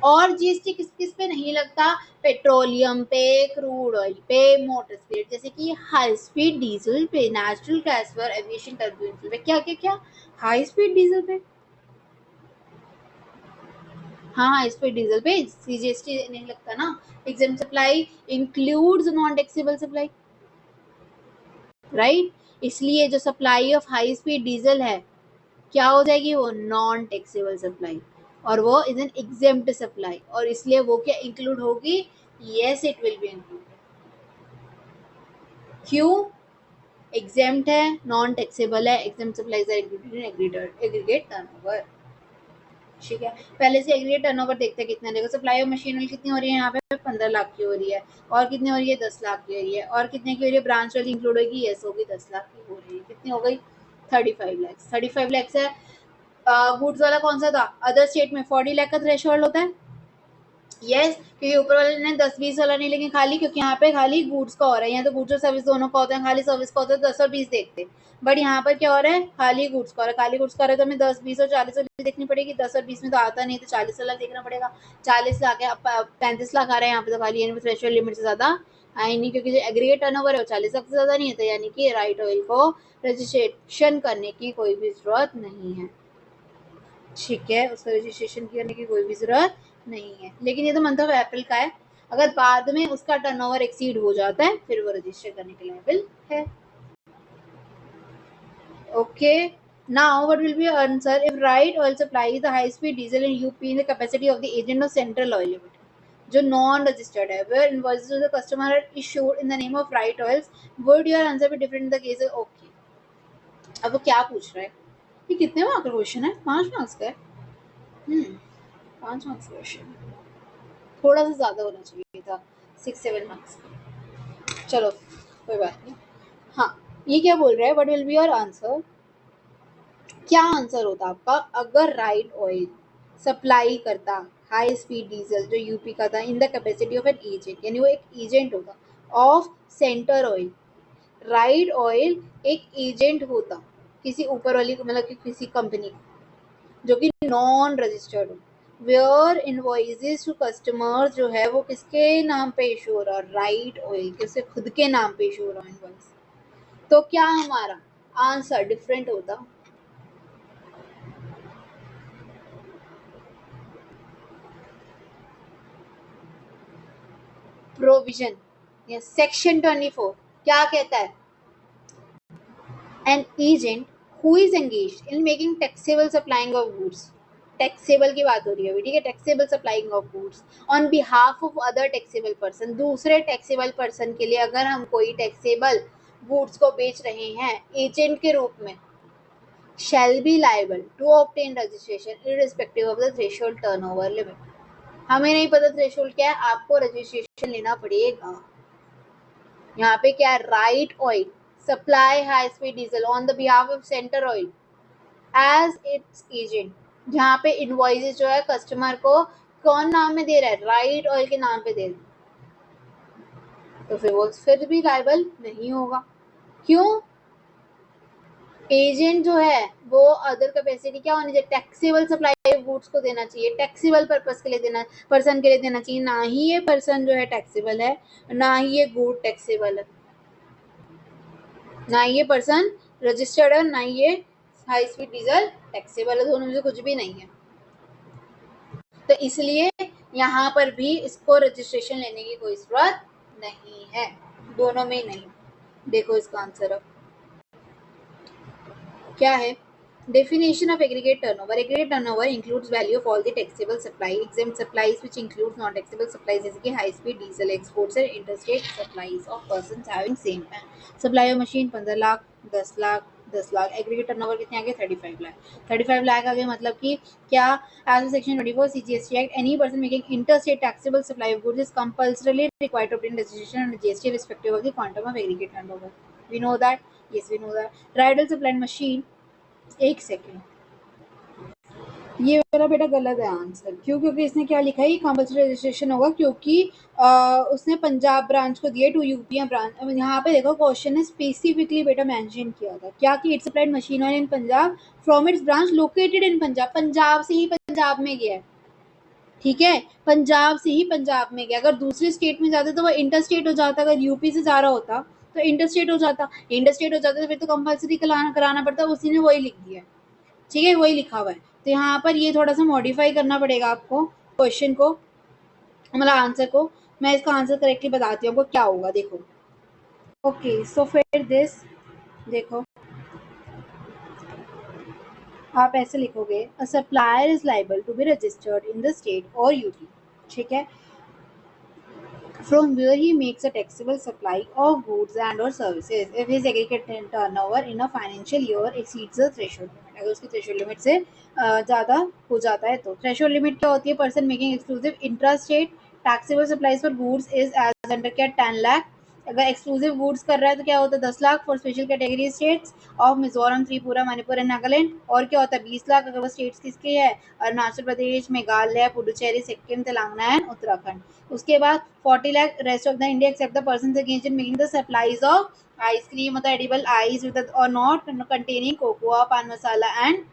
और जीएसटी किस किस पे नहीं लगता? पेट्रोलियम पे क्रूड ऑयल पे मोटर स्पिरिट जैसे कि हाई स्पीड डीजल पे नेचुरल गैस पर एविएशन टर्बुलेंस पे क्या क्या क्या हाई स्पीड डीजल पे हाँ, इस पे डीजल पे CGST नहीं लगता ना. Exempt supply includes non taxable supply, right. इसलिए जो supply of high speed diesel है क्या हो जाएगी, वो नॉन टैक्सेबल सप्लाई, और वो इज एन एग्जेम्प्ट सप्लाई, और इसलिए वो क्या इंक्लूड होगी, yes it will be included. क्यों? एग्जेम्प्ट है, नॉन टैक्सेबल है, exempt supplies are included in aggregate turnover. ठीक है, पहले से एग्रीगेट टर्नओवर देखते हैं कितना देगा. सप्लाई ऑफ मशीन ऑयल कितनी हो रही है यहाँ पे, 15 लाख की हो रही है, और कितनी हो रही है, 10 लाख की हो रही है, और कितने की हो रही है, ब्रांच वाली इंक्लूड होगी, यस होगी, 10 लाख की हो रही है. कितनी हो गई, 35 लाख. 35 लाख है. गुड्स वाला कौन सा था, अदर स्टेट में 40 लाख का थ्रेशोल्ड होता है. यस, क्योंकि ऊपर वाले ने 10-20 वाला नहीं, लेकिन खाली क्योंकि यहाँ पे खाली गुड्स का हो रहा है, यहाँ तो गुड्स और सर्विस दोनों का होता है, खाली सर्विस का होता है 10 और 20 देखते. बट यहाँ पर क्या हो रहा है, खाली गुड्स का हो रहा है. खाली गुड्स का हो रहा है तो हमें 10, 20 और 40 वाली देखनी पड़ेगी. 10 और 20 में तो आता नहीं, तो 40 वाला देखना पड़ेगा. 40 लाख है, 35 लाख आ रहा है यहाँ पे, तो खाली यानी थ्रेशोल्ड लिमिट से ज्यादा आई नहीं, क्योंकि जो एग्रीगेट टर्नओवर है वो 40 लाख से ज्यादा नहीं है, तो यानी कि राइट ऑयल को रजिस्ट्रेशन करने की कोई भी जरूरत नहीं है. ठीक है, उसका रजिस्ट्रेशन करने की कोई भी जरूरत नहीं है. लेकिन ये तो मंथ ऑफ अप्रैल का है, अगर बाद में उसका टर्नओवर एक्सीड हो जाता है फिर वो रजिस्टर करने के लायबिल है. Okay, now what will be your answer if right oil supplies the high speed diesel in UP in the capacity of the agent of Central Oil Limited, जो नॉन रजिस्टर्ड है, where invoices to the customer are issued in the name of right oils, would your answer be different in the case of okay. अब वो क्या पूछ रहा है, ये कितने मार्क्स का क्वेश्चन है, 5 मार्क्स का है. 5 मार्क्स का क्वेश्चन, थोड़ा सा ज्यादा होना चाहिए था, 6-7 मार्क्स. चलो कोई बात नहीं. हाँ, ये क्या बोल रहा है, what will be your answer, क्या आंसर होता आपका अगर राइट ऑयल सप्लाई करता हाई स्पीड डीजल जो यूपी का था in the capacity of an agent, यानी वो एक एजेंट होता of centre oil. Right oil एक एजेंट होता किसी ऊपर वाली, मतलब कि किसी कंपनी जो कि नॉन रजिस्टर्ड हो, वेयर इनवॉइसेस टू कस्टमर्स जो है वो किसके नाम पे इशू हो रहा है, राइट ऑयल के, उसे खुद के नाम पे इशू हो रहा है इनवॉइस. तो क्या हमारा आंसर डिफरेंट होता, प्रोविजन या सेक्शन 24 क्या कहता है, an agent who is engaged in making taxable supplying of goods, taxable की बात हो रही है अभी, ठीक है, taxable supplying of goods on behalf of other taxable person, दूसरे टैक्सेबल पर्सन के लिए अगर हम कोई टैक्सेबल गुड्स को बेच रहे हैं एजेंट के रूप में, shall be liable to obtain registration irrespective of the threshold turnover limit. हमें नहीं पता थ्रेशोल्ड क्या है, आपको रजिस्ट्रेशन लेना पड़ेगा. यहाँ पे क्या है, right oil supply high speed diesel on the behalf of centre oil as its agent, जहाँ पे इनवॉइसेस जो है कस्टमर को कौन नाम में दे रहा है, राइट ऑयल के नाम पे दे रहा है, तो फिर वो फिर भी लायबल नहीं होगा. क्यों, एजेंट जो है वो अदर कैपेसिटी क्या होनी चाहिए, टैक्सेबल सप्लाई ऑफ गुड्स को देना चाहिए, टैक्सेबल पर्पस के लिए देना, पर्सन के लिए देना चाहिए, ना ही ये पर्सन जो है टैक्सेबल है, ना ही ये गुड टैक्सेबल है, ना ये पर्सन रजिस्टर्ड है, ना ये हाई स्पीड डीजल टैक्सेबल है, दोनों में से कुछ भी नहीं है. तो इसलिए यहाँ पर भी इसको रजिस्ट्रेशन लेने की कोई जरूरत नहीं है, दोनों में नहीं. देखो इसका आंसर अब क्या है, definition of aggregate turnover. Aggregate turnover includes value of all the taxable supply, exempt supplies which includes non-taxable supplies जैसे कि high speed diesel exports and interstate supplies of persons having same supply of machine 15 lakh 10 lakh 10 lakh. Aggregate turnover कितने आ गए, 35 लाख. 35 लाख आ गए, मतलब कि क्या, as section 24 CGST act, any person making interstate taxable supply of goods is compulsorily required to obtain registration and GST respective of the quantum of aggregate turnover. We know that, yes we know that. राइडल सप्लाई मशीन, एक सेकेंड, ये मेरा बेटा गलत है आंसर. क्यों, क्योंकि इसने क्या लिखा है, कंपल्सरी रजिस्ट्रेशन होगा क्योंकि उसने पंजाब ब्रांच को दिया टू यूपी ब्रांच. यहाँ पे देखो क्वेश्चन ने स्पेसिफिकली बेटा मेंशन किया था क्या कि it's supplied machine oil in Punjab from its branch located in Punjab, Punjab से ही पंजाब में गया है, ठीक है, पंजाब से ही पंजाब में गया. अगर दूसरे स्टेट में जाते तो वो इंटर स्टेट हो जाता, अगर यूपी से जा रहा होता तो इंटर स्टेट हो जाता, इंटर स्टेट हो जाता तो फिर तो कंपल्सरी कराना पड़ता, उसी ने वही लिख दिया, ठीक है, वही लिखा हुआ है. तो यहाँ पर ये थोड़ा सा मॉडिफाई करना पड़ेगा आपको, क्वेश्चन को, मतलब आंसर को। मैं इसका आंसर करेक्टली बताती हूँ आपको क्या होगा, देखो। ओके, सो फिर दिस, देखो आप ऐसे लिखोगे, a supplier is liable to be registered in the state और यूटी, ठीक है, from where he makes a taxable supply of goods and or services if his aggregate turnover in a financial year exceeds the threshold limit। अगर उसकी threshold limit से ज़्यादा हो जाता है तो threshold limit क्या होती है? person making exclusive intrastate taxable supplies for goods is as under क्या 10 लाख। अगर एक्सक्लूसिव गुड्स कर रहा है तो क्या होता है 10 lakh for special category states of Mizoram, Tripura, Manipur and Nagaland. और क्या होता है 20 लाख अगर वो स्टेट्स किसके है? अरुणाचल प्रदेश, मेघालय, पुडुचेरी, सिक्किम, तेलंगाना एंड उत्तराखंड। उसके बाद 40 lakh rest of the India except the persons engaged in making the supplies of ice cream or the edible ice with the, or not containing cocoa, pan masala and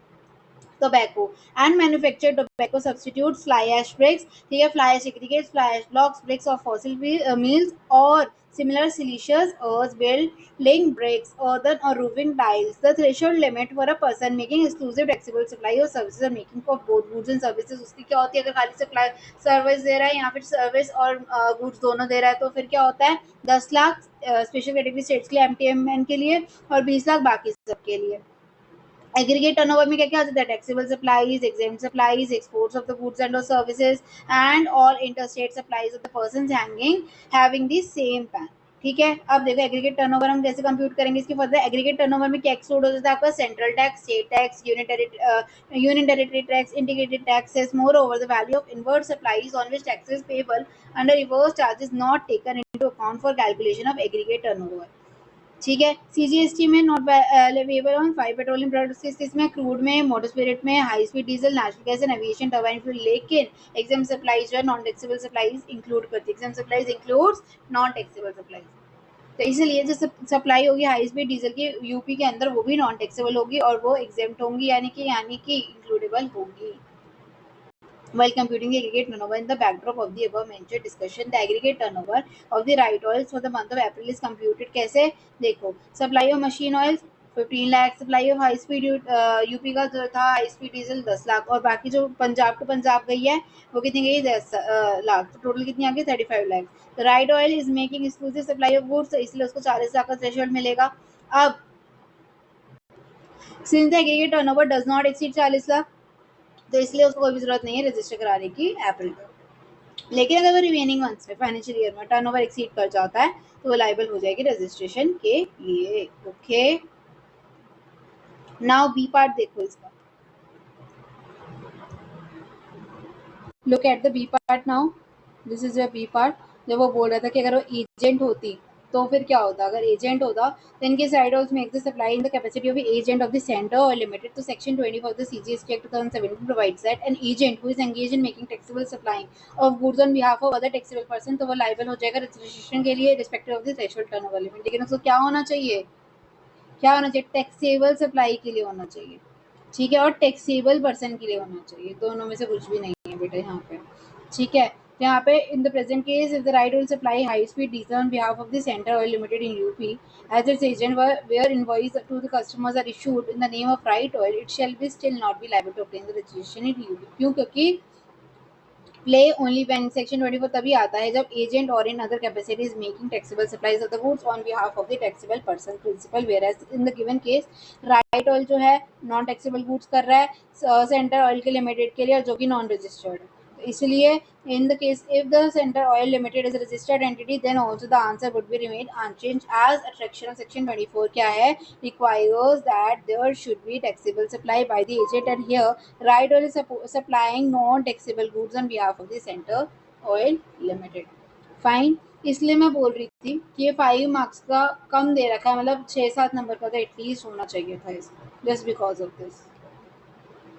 tobacco and manufactured tobacco substitutes, fly ash bricks, ठीक है, fly ash aggregates, fly ash blocks, bricks of fossil meals और similar siliceous earths, building bricks, earthen or roofing tiles. The threshold limit for a person making exclusive taxable supply or services or making for both goods and services, उसकी क्या होती है? अगर खाली सप्लाई सर्विस दे रहा है या फिर सर्विस और गुड्स दोनों दे रहा है तो फिर क्या होता है 10 लाख स्पेशल कैटेगरी स्टेट्स के लिए, एमटीएमएन के लिए, और 20 लाख बाकी सबके लिए। एग्रीगेट टर्नओवर में क्या क्या आ जाता है? Taxable supplies, exempt supplies, exports of the goods and services and all interstate supplies of the persons having the same pan. ठीक है, अब देखो एग्रीगेट टर्नओवर हम कैसे कंप्यूट करेंगे इसके फर्दर। एग्रीगेट टर्नओवर में क्या एक्सक्लूड हो जाता है आपका? Central tax, state tax, union territory tax, integrated taxes, more over the value of inward supplies on which taxes payable under reverse charges not taken into account for calculation of aggregate turnover. ठीक है, सीजीएसटी में not available on 5 petroleum products, इसमें क्रूड में, मोटर स्पिरिट में, high speed diesel, natural gas and aviation turbine fuel. लेकिन एग्जाम सप्लाईज जो है नॉन टैक्सेबल सप्लाईज इंक्लूड करती है। Exam supplies includes non taxable supplies, तो इसलिए जो सप्लाई होगी हाई स्पीड डीजल की यूपी के अंदर वो भी नॉन टैक्सेबल होगी और वो एग्जेम्प्ट होंगी, यानी कि इंक्लूडेबल होगी। While computing the aggregate turnover in the backdrop of the above mentioned discussion, the aggregate turnover of the right oils for the month of April is computed कैसे? देखो, supply of machine oils 15 lakh, supply of high speed UP का जो था हाई स्पीड डीजल 10 लाख, और बाकी जो पंजाब टू पंजाब गई है वो कितनी गई? 10 लाख, तो टोटल कितनी आ गई? 35 लाख। तो right oil is making exclusive supply of goods, तो इसलिए उसको 40 लाख का थ्रेशोल्ड मिलेगा। अब since the aggregate turnover does not exceed 40 lakh, तो इसलिए उसको कोई भी जरूरत नहीं है रजिस्टर कराने की अप्रैल में। लेकिन अगर वो रिमेनिंग मंथ्स में फाइनेंशियल ईयर में टर्नओवर एक्सीड कर जाता है तो वो लाइबल हो जाएगी रजिस्ट्रेशन के लिए। ओके, नाउ बी पार्ट देखो इसका, look at the B part now. This is your B part. जब वो बोल रहा था कि अगर वो एजेंट होती तो फिर क्या होता? अगर एजेंट होता तो इनके side also make the supply in the capacity of agent of the centre और लिमिटेड। तो section 24 of the CGST act 2017 provides that an agent who is engaged in making taxable supplying of goods on behalf of other taxable person, तो वो लाइबल हो जाएगा रजिस्ट्रेशन के लिए respective of the threshold turnover limit. लेकिन उसको क्या होना चाहिए? क्या होना चाहिए? टैक्सेबल सप्लाई के लिए होना चाहिए, ठीक है, और टैक्सेबल पर्सन के लिए होना चाहिए। दोनों में से कुछ भी नहीं है बेटा यहाँ पे, ठीक है। यहाँ पे in the present case if the right will supply high speed diesel on behalf of the centre oil limited in UP as its agent where invoice to the customers are issued in the name of right oil, it shall be still not be liable to obtain the registration in UP. क्यों? क्योंकि प्ले ओनली व्हेन सेक्शन 24 तभी आता है जब एजेंट और in other capacities making taxable supplies of the goods on behalf of the taxable person principal, where as in the given case right oil जो है नॉन टैक्सेबल गुड्स कर रहा है सेंटर ऑयल के लिमिटेड के लिए, और जो कि नॉन रजिस्टर्ड है। तो इसलिए in the case if the centre oil limited is registered entity then also the answer would be remain unchanged as attraction of section 24 क्या है? Requires that there should be taxable supply by the agent and here right oil is supplying non-taxable goods on behalf of the Center Oil Limited. Fine, इसलिए मैं बोल रही थी कि ये 5 मार्क्स का कम दे रखा है, मतलब 6-7 नंबर का तो एटलीस्ट होना चाहिए था इसमें, जस्ट बिकॉज ऑफ दिस।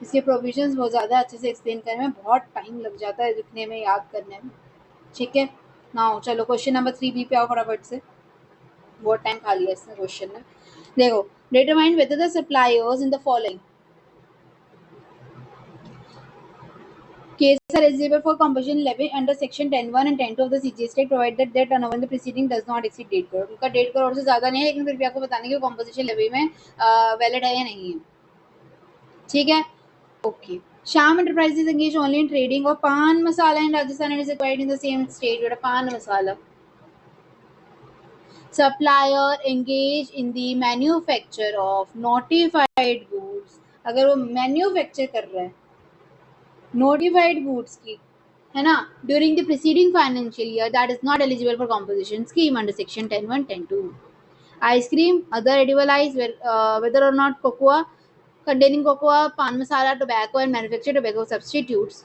इसके प्रोविजंस बहुत ज़्यादा अच्छे से एक्सप्लेन करने में बहुत टाइम लग जाता है, लिखने में, याद करने में, ठीक है। नाउ चलो क्वेश्चन नंबर 3 बी पे आओ फटाफट से, बहुत टाइम खा लिया इसने क्वेश्चन में। देखो, determine whether the suppliers in the following cases are eligible for compulsion levy under section 10(1) and 10(2) of the CGST Act, provided that their turnover in the preceding does not exceed 1.5 crore। उनका 1.5 करोड़ से ज्यादा नहीं है, लेकिन फिर भी आपको बताने की कॉम्पोजिशन लेवी में वैलिड है या नहीं है, ठीक है। Okay, Sham Enterprises engage only in trading of pan masala in Rajasthan and is acquired in the same state with a pan masala. Supplier engage in the manufacture of notified goods. अगर वो मैन्युफैक्चर कर रहा है नोटिफाइड गुड्स की, है ना, during the preceding financial year, that is not eligible for composition scheme under section 10(1), 10(2). Ice cream, other edible ice, whether or not cocoa containing cocoa, pan masala, tobacco and manufactured tobacco substitutes,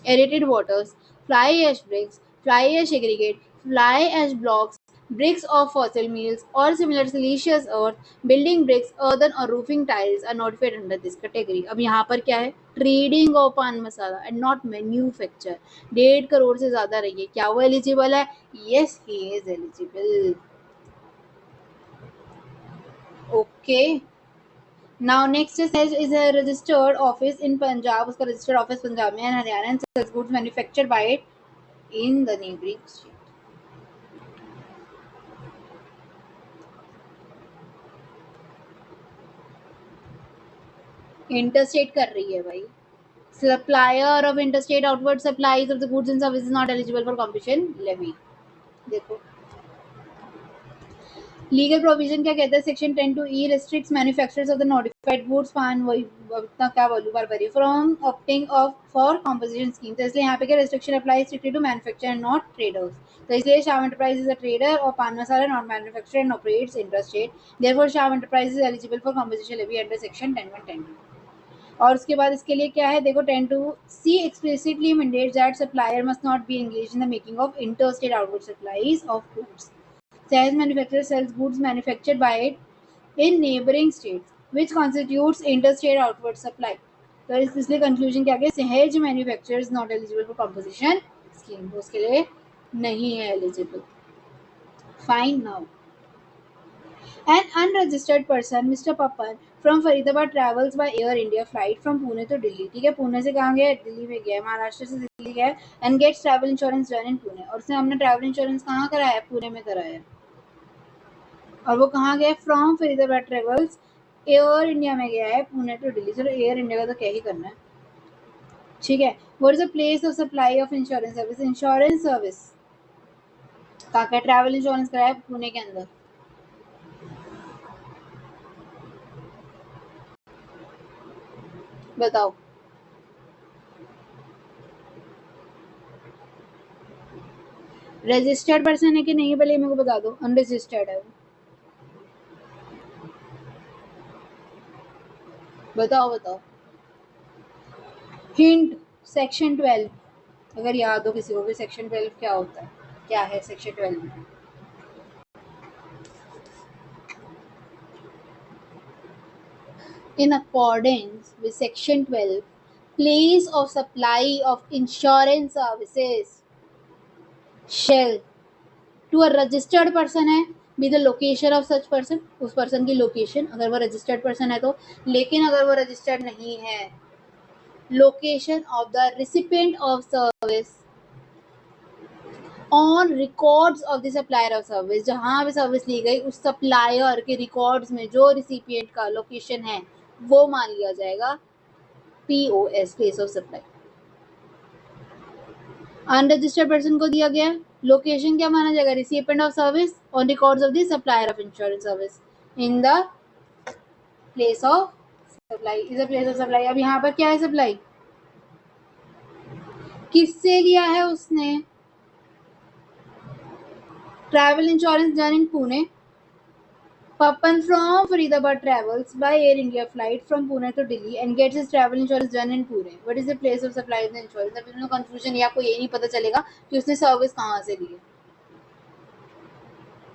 aerated waters, fly ash bricks, fly ash aggregate, fly ash blocks, bricks of fossil meals or similar siliceous earth, building bricks, earthen or roofing tiles are notified under this category. अब यहाँ पर क्या है, ट्रेडिंग ऑफ पान मसाला एंड नॉट मैन्युफैक्चर. 1.5 करोड़ से ज्यादा रही है, क्या वो एलिजिबल है? Yes, he is eligible. Okay. Now next is a registered office in Punjab. उसका registered office पंजाब में है, Haryana, and sells goods manufactured by it in the neighboring state. Interstate कर रही है भाई. Supplier of interstate outward supplies of the goods and services not eligible for competition levy. देखो लीगल प्रोविजन क्या कहता है, section 10(2)(e) restricts manufacturers of the notified goods पान वही इतना क्या वॉल्यू बार भरी from opting of for composition scheme. तो इसलिए यहाँ पे क्या restriction apply strictly to manufacture and not traders. तो इसलिए Shyam enterprise is a trader और pan masala not manufacture and operates interstate. Therefore Shyam enterprise is eligible for composition levy under section 10(1), 10(2). और उसके बाद इसके लिए क्या है, देखो 10(2) C explicitly mandates that supplier must not be engaged in the making of interstate outward supplies of goods. Sales manufacturer sells goods manufactured by it in neighboring states, which constitutes interstate outward supply. तो इसलिए कंक्लूजन क्या है, सहज manufacturers not eligible for composition scheme, उसके लिए नहीं है eligible. Fine. Now an unregistered person, Mr. Papan from Faridabad travels by Air India flight from Pune to Delhi. ठीक है, पुणे से कहाँ गया, दिल्ली में गया, महाराष्ट्र से दिल्ली गया, and gets travel insurance done in Pune. और उसने हमने ट्रैवल इंश्योरेंस कहाँ कराया, पुणे में कराया. और वो कहाँ गया, from Faridabad travels air India में गया है पुणे टू दिल्ली. चलो एयर इंडिया का तो क्या ही करना है, ठीक है. What is the place of supply of insurance service. Insurance service कहाँ का, ट्रैवल इंश्योरेंस कराया पुणे के अंदर. बताओ. रजिस्टर्ड पर्सन है कि नहीं, पहले मेरे को बता दो. अनरजिस्टर्ड है, बताओ बताओ. हिंट, सेक्शन 12, अगर याद हो किसी को भी सेक्शन 12 क्या होता है, क्या है सेक्शन 12 में. In accordance with section 12, place of supply of insurance services shall to a registered person है be the location of such person, उस person की location अगर वो registered person है तो. लेकिन अगर वो registered नहीं है, location of the recipient of service on records of the supplier of service. जहाँ भी सर्विस ली गई उस supplier के records में जो recipient का location है वो मान लिया जाएगा POS, place of supply. Unregistered person को दिया गया लोकेशन क्या माना जाएगा, recipient of service on records of the supplier of insurance service in the place of supply, is a place of supply. अब यहाँ पर क्या है, सप्लाई किससे लिया है उसने, travel insurance done in Pune. Papan from Faridabad travels by Air India flight from Pune to Delhi and gets his travel insurance done in Pune. What is the place of supply of the insurance? अभी उन्हें confusion है, आपको ये नहीं पता चलेगा कि उसने सर्विस कहाँ से ली है.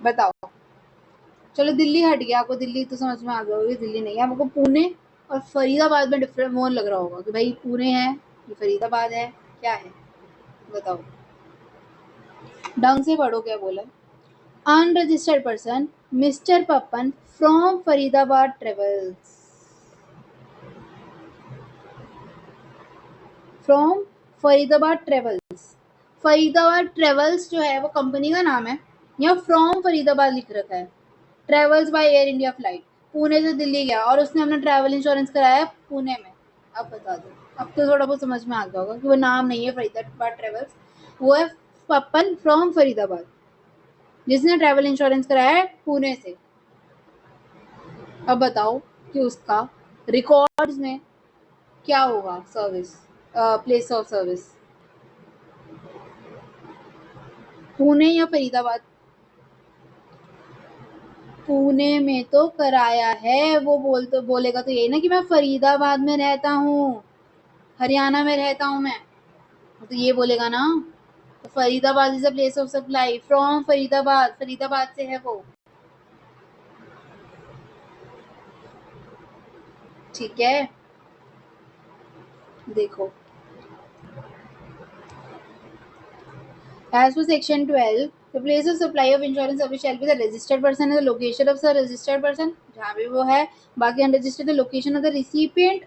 बताओ. चलो दिल्ली हट गया, आपको दिल्ली तो समझ में आ गया होगा, दिल्ली नहीं है, आपको पुणे और फरीदाबाद में डिफरेंट मोन लग रहा होगा कि भाई पुणे है ये फरीदाबाद है, क्या है बताओ. ढंग से पढ़ो क्या बोला. Unregistered person mister Pappan from Faridabad travels, from Faridabad travels. Faridabad travels जो है वो कंपनी का नाम है, या फ्रॉम फरीदाबाद लिख रखा है. Travels by Air India flight Pune से दिल्ली गया और उसने अपना ट्रैवल इंश्योरेंस कराया पुणे में. अब बता दो अब तो थोड़ा बहुत समझ में आ गया होगा कि वो नाम नहीं है फरीदाबाद ट्रेवल्स, वो है पप्पन फ्रॉम फरीदाबाद, जिसने ट्रैवल इंश्योरेंस कराया है पुणे से। अब बताओ कि उसका रिकॉर्ड्स में क्या होगा, service place of service, Pune या फरीदाबाद? पुणे में तो कराया है, वो बोलेगा तो यही ना कि मैं फरीदाबाद में रहता हूँ, हरियाणा में रहता हूँ मैं, तो ये बोलेगा ना। तो Faridabad is a place of supply, from Faridabad, Faridabad से है वो। ठीक है, देखो, as per section 12, the place of supply of insurance service shall be the registered person and the location of the registered person, जहाँ भी वो है। बाकी unregistered the location of the recipient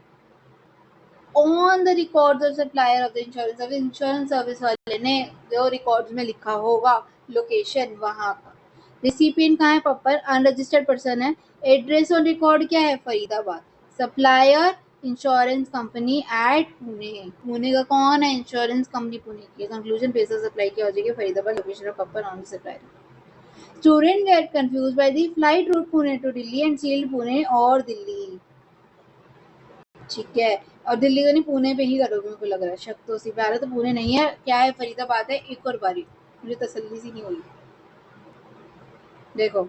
on the records of supplier of the insurance service, insurance service वाले ने जो रिकॉर्ड्स में लिखा होगा लोकेशन वहाँ का। रिसिपिएंट कहाँ है, पप्पर, अनरजिस्टर्ड पर्सन है। एड्रेस ऑन रिकॉर्ड क्या है, Faridabad. Supplier insurance company at Pune, Pune का कौन है, इंश्योरेंस कंपनी पुणे की। कंक्लूजन, प्लेस ऑफ सप्लाई क्या हो जाएगी, फरीदाबाद, लोकेशन ऑफ पप्पर on supplier. Student get confuse by the flight route Pune to Delhi and sealed Pune और दिल्ली। ठीक है, और दिल्ली तो नहीं, पुणे पे ही करोगे, मेरे को लग रहा है, शक तो उसी पे आ रहा है। तो पुणे नहीं है, क्या है, फरीदाबाद है। एक और बारी, मुझे तसल्ली सी नहीं हुई। देखो,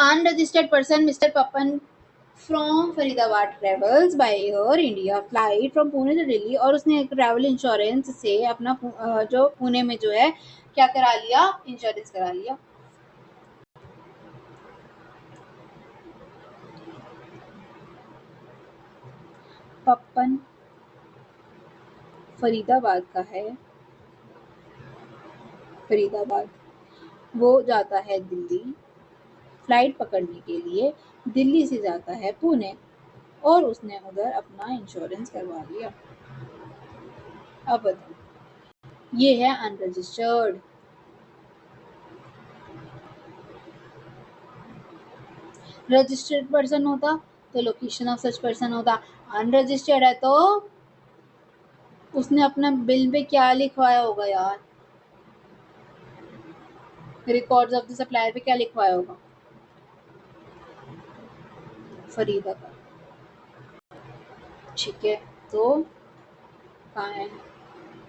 unregistered person mister Papan from Faridabad travels by Air India flight from Pune to Delhi, और उसने एक ट्रैवल इंश्योरेंस से अपना जो पुणे में जो है क्या करा लिया, इंश्योरेंस करा लिया। पपन फरीदाबाद का है, फरीदाबाद, वो जाता है दिल्ली फ्लाइट पकड़ने के लिए, दिल्ली से जाता है पुणे, और उसने उधर अपना इंश्योरेंस करवा लिया। अब बताओ, ये है अनरजिस्टर्ड। रजिस्टर्ड पर्सन होता तो लोकेशन ऑफ सच पर्सन होता, अनरजिस्टर्ड है तो उसने अपना बिल पे क्या लिखवाया होगा यार, रिकॉर्ड्स ऑफ द सप्लायर पे क्या लिखवाया होगा, फरीदाबाद। ठीक है, तो कहाँ है,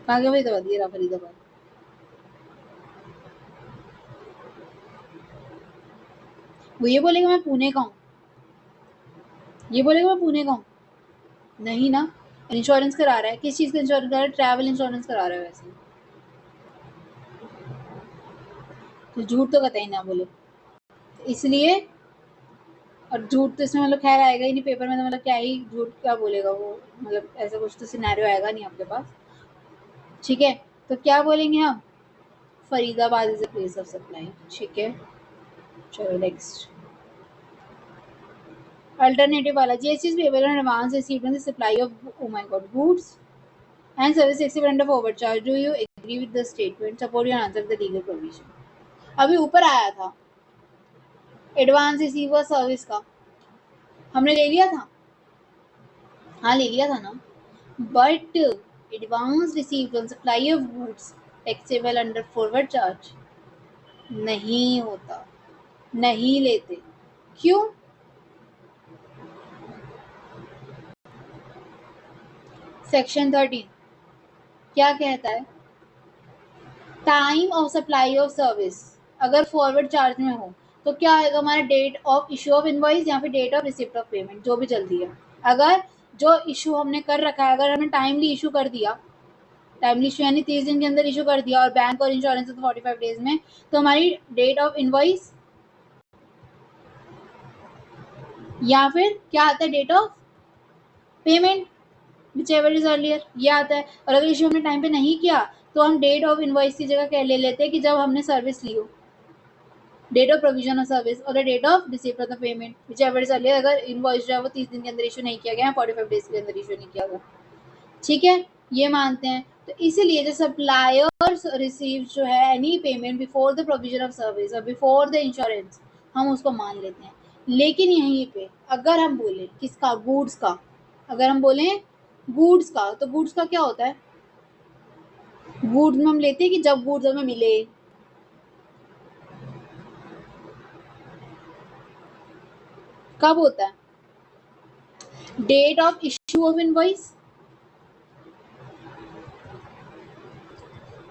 कहाँ गया फरीदाबाद, ये रहा फरीदाबाद। वो ये बोलेगा मैं पुणे का हूँ, ये बोलेगा मैं पुणे का हूँ, नहीं ना। इंश्योरेंस करा रहा है, किस चीज़ का इंश्योरेंस करा रहा है, ट्रैवल इंश्योरेंस करा रहा है वैसे, तो झूठ तो कतई ना बोले, इसलिए। और झूठ तो इसमें मतलब खैर आएगा ही नहीं पेपर में, तो मतलब क्या ही झूठ क्या बोलेगा वो, मतलब ऐसा कुछ तो सिनेरियो आएगा नहीं आपके पास। ठीक है, तो क्या बोलेंगे हम, Faridabad is a place of supply. ठीक है, चलो नेक्स्ट। अल्टरनेटिव वाला, GST paper and advance received in the supply of, oh my god, goods and service except under forward charge, do you agree with the statement, support your answer the legal provision. अभी ऊपर आया था एडवांस रिसीव सर्विस का, हमने ले लिया था, हाँ ले लिया था ना। But advance received on supply of goods taxable under forward charge नहीं होता, नहीं लेते। क्यों, सेक्शन 13 क्या कहता है, time of supply of service अगर फॉरवर्ड चार्ज में हो तो क्या आएगा हमारा, date of issue of invoice या फिर date of receipt of payment, जो भी चलती है। अगर जो इशू हमने कर रखा है, अगर हमने टाइमली इशू कर दिया, टाइमली इशू यानी 30 दिन के अंदर इशू कर दिया, और बैंक और इंश्योरेंस तो 45 डेज में, तो हमारी डेट ऑफ इनवॉइस या फिर क्या आता है, date of payment, whichever is earlier, ये आता है। और अगर इशू हमने टाइम पे नहीं किया तो हम डेट ऑफ इनवॉइस की जगह क्या ले लेते हैं कि जब हमने सर्विस ली हो, date of provision of service और date of receipt of the payment, whichever is earlier. अगर इनवॉइस जो है वो 30 दिन के अंदर इशू नहीं किया गया, 45 डेज के अंदर इशू नहीं किया गया। ठीक है, ये मानते हैं। तो इसीलिए जो सप्लायर्स रिसीव जो है any payment before the provision of service और बिफोर द इंश्योरेंस, हम उसको मान लेते हैं। लेकिन यहीं पे अगर हम बोले किसका, गुड्स का, अगर हम बोले गुड्स का, तो गुड्स का क्या होता है? गुड्स में हम लेते हैं कि जब गुड्स हमें मिले। कब होता है? Date of issue of invoice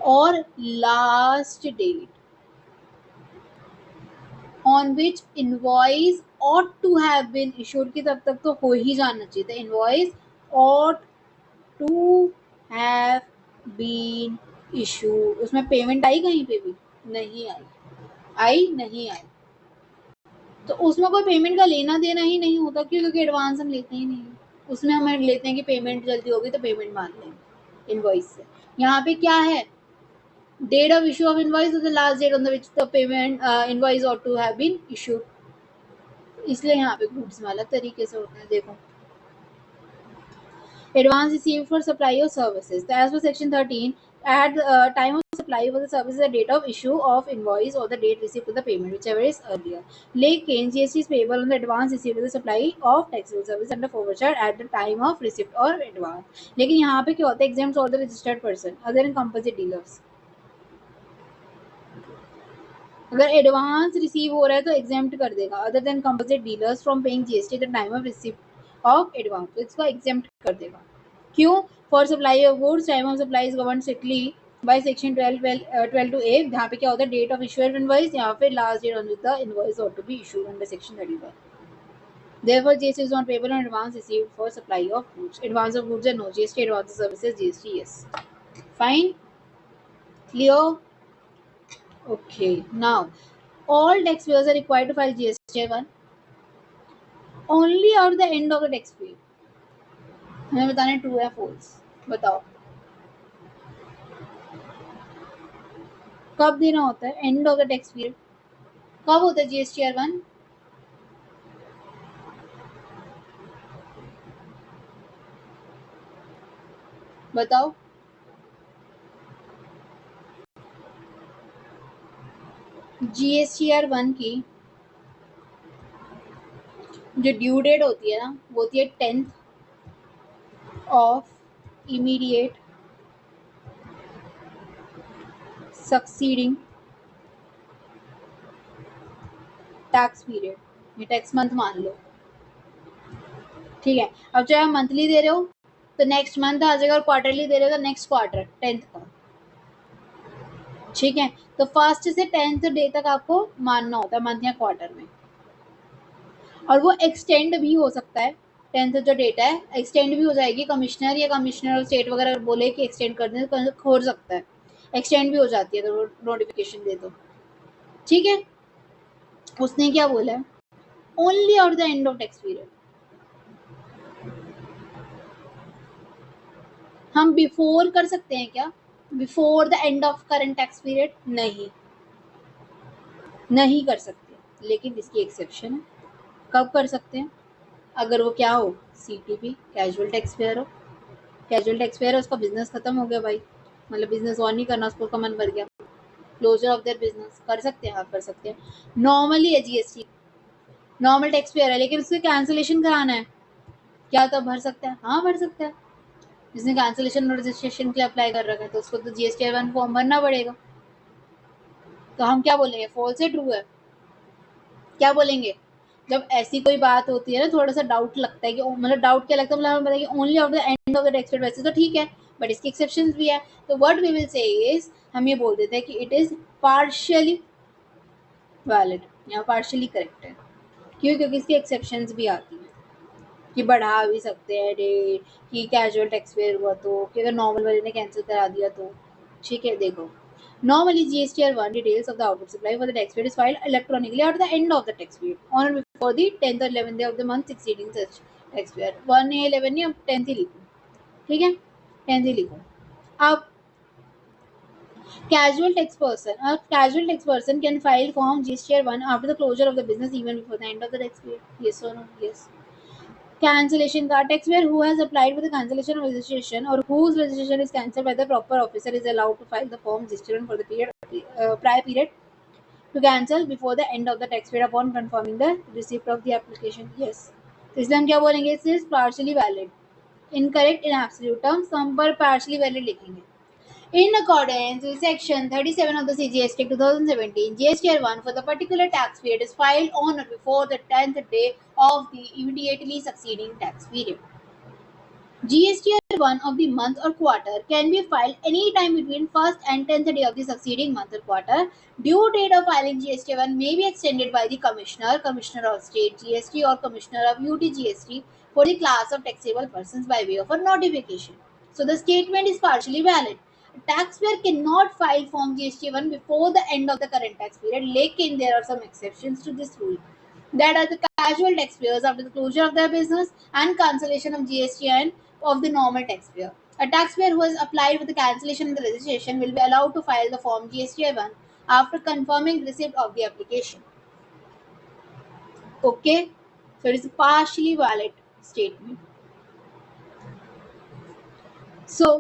और last date on which invoice ought to have been issued की तब तक तो हो ही जाना चाहिए था। Invoice ought to have been issued, उसमें पेमेंट आई कहीं पे भी? नहीं आई। आई नहीं आई, तो उसमें कोई पेमेंट का लेना देना ही नहीं होता। क्यों? क्योंकि एडवांस हम लेते ही नहीं, उसमें हम लेते हैं कि पेमेंट जल्दी होगी तो पेमेंट मान लेंगे इनवॉइस से। यहाँ पे क्या है? Date of issue of invoice the last date on the which the payment invoice ought to have been issued, इसलिए यहाँ पे गुड्स में अलग तरीके से होता है। देखो, advance received for supply of services. So, as per section 13, at the time of supply for the service, the date of issue of invoice or the date received for the payment, whichever is earlier. लेकिन GST is payable on the advance received for the supply of taxable service under forfeiture at the time of receipt or advance. लेकिन यहाँ पे क्या होता है? Exempts all the registered person other than composite dealers. अगर एडवांस रिसीव हो रहा है तो एग्जेम्प्ट कर देगा other than composite dealers from paying GST at the time of receipt of advance, तो इसको एग्जेम्प्ट कर देगा। क्यों? For supply of goods time of supply is govern strictly by section 12 two A, यहाँ पे क्या होता है? Date of issue of invoice, यहाँ पे last date on which the invoice ought to be issued under section 31. Therefore, GST is not payable on advance received for supply of goods. Advance of goods and no GST, advance of services GST, yes. Fine? Clear? Okay. Now, all taxpayers are required to file GST 1 only at the end of the tax period. हमें बताना है ट्रू या फॉल्स, बताओ कब देना होता है? End of the tax period. कब होता है जीएसटीआर 1? बताओ। जीएसटीआर 1 की जो ड्यू डेट होती है ना, वो होती है 10th of immediate succeeding tax period, ये टैक्स मंथ मान लो, ठीक है। अब चाहे आप मंथली दे रहे हो तो नेक्स्ट मंथ आ जाएगा, और क्वार्टरली दे रहे हो तो नेक्स्ट क्वार्टर 10th का, ठीक है। तो फर्स्ट से 10th डे तक आपको मानना होता है मंथ या क्वार्टर में, और वो एक्सटेंड भी हो सकता है। 10th जो डेट है एक्सटेंड भी हो जाएगी, कमिश्नर या कमिश्नर स्टेट वगैरह बोले कि एक्सटेंड कर दें तो हो सकता है, एक्सटेंड भी हो जाती है तो नोटिफिकेशन दे दो, ठीक है। उसने क्या बोला है? Only out the end of tax period. हम बिफोर कर सकते हैं क्या? Before the end of current tax period नहीं, नहीं कर सकते, लेकिन इसकी एक्सेप्शन है। कब कर सकते हैं? अगर वो क्या हो? सीटीपी, कैजुअल टैक्स पेयर हो। कैजुअल टैक्स पेयर है, उसका बिजनेस खत्म हो गया भाई, मतलब बिजनेस और नहीं करना, उसको मन भर गया, क्लोजर ऑफ देयर बिजनेस, कर सकते हैं, हाँ कर सकते हैं। नॉर्मली है जीएसटी, नॉर्मल टैक्स पेयर है, लेकिन उससे कैंसिलेशन कराना है, क्या तब भर सकता है? हाँ भर सकता है। जिसने कैंसिलेशन और रजिस्ट्रेशन के लिए अप्लाई कर रखा है तो उसको तो जीएसटी 1 फॉर्म भरना पड़ेगा। तो हम क्या बोलेंगे? फॉल्स है ट्रू है? क्या बोलेंगे? जब ऐसी कोई बात होती है ना, थोड़ा सा डाउट लगता है कि मतलब डाउट क्या लगता है, मतलब हमें पता है कि only of the end of the tax period, वैसे तो ठीक है बट इसके एक्सेप्शंस भी है, तो what we will say is, हम ये बोल देते हैं कि इट इज पार्शियली वैलिड या पार्शियली करेक्ट है। क्यों? क्योंकि इसके एक्सेप्शंस भी आती हैं कि बढ़ा भी सकते हैं डेट, कि कैजुअल टैक्स पेयर हुआ तो, कि अगर नॉर्मल वाले ने कैंसिल करा दिया तो, ठीक है। देखो, normally GSTR 1 details of the output supply for the tax period is filed electronically at the end of the tax period on or before the 10th or 11th day of the month succeeding such tax period। 1 या 11 नहीं, अब 10th ही लिखो, ठीक है, 10th ही लिखो। अब casual tax person can file form GSTR 1 after the closure of the business even before the end of the tax period, yes or no? Yes. Cancellation card taxpayer who has applied for the cancellation of registration or whose registration is cancelled by the proper officer is allowed to file the form GST for the prior period to cancel before the end of the tax period upon confirming the receipt of the application, yes। तो इसलिए हम क्या बोलेंगे? It is partially valid, incorrect in absolute terms, सम पर पार्शली वैलिड लिखेंगे. In accordance with Section 37 of the CGST 2017, GSTR1 for the particular tax period is filed on or before the 10th day of the immediately succeeding tax period. GSTR1 of the month or quarter can be filed any time between 1st and 10th day of the succeeding month or quarter. Due date of filing GSTR1 may be extended by the Commissioner of State GST or Commissioner of UT GST for the class of taxable persons by way of a notification. So the statement is partially valid. A taxpayer cannot file Form GST1 before the end of the current tax period. Lekin there are some exceptions to this rule. That are the casual taxpayers after the closure of their business and cancellation of GSTN of the normal taxpayer. A taxpayer who has applied for the cancellation of the registration will be allowed to file the Form GSTI1 after confirming receipt of the application. Okay, so it is a partially valid statement. So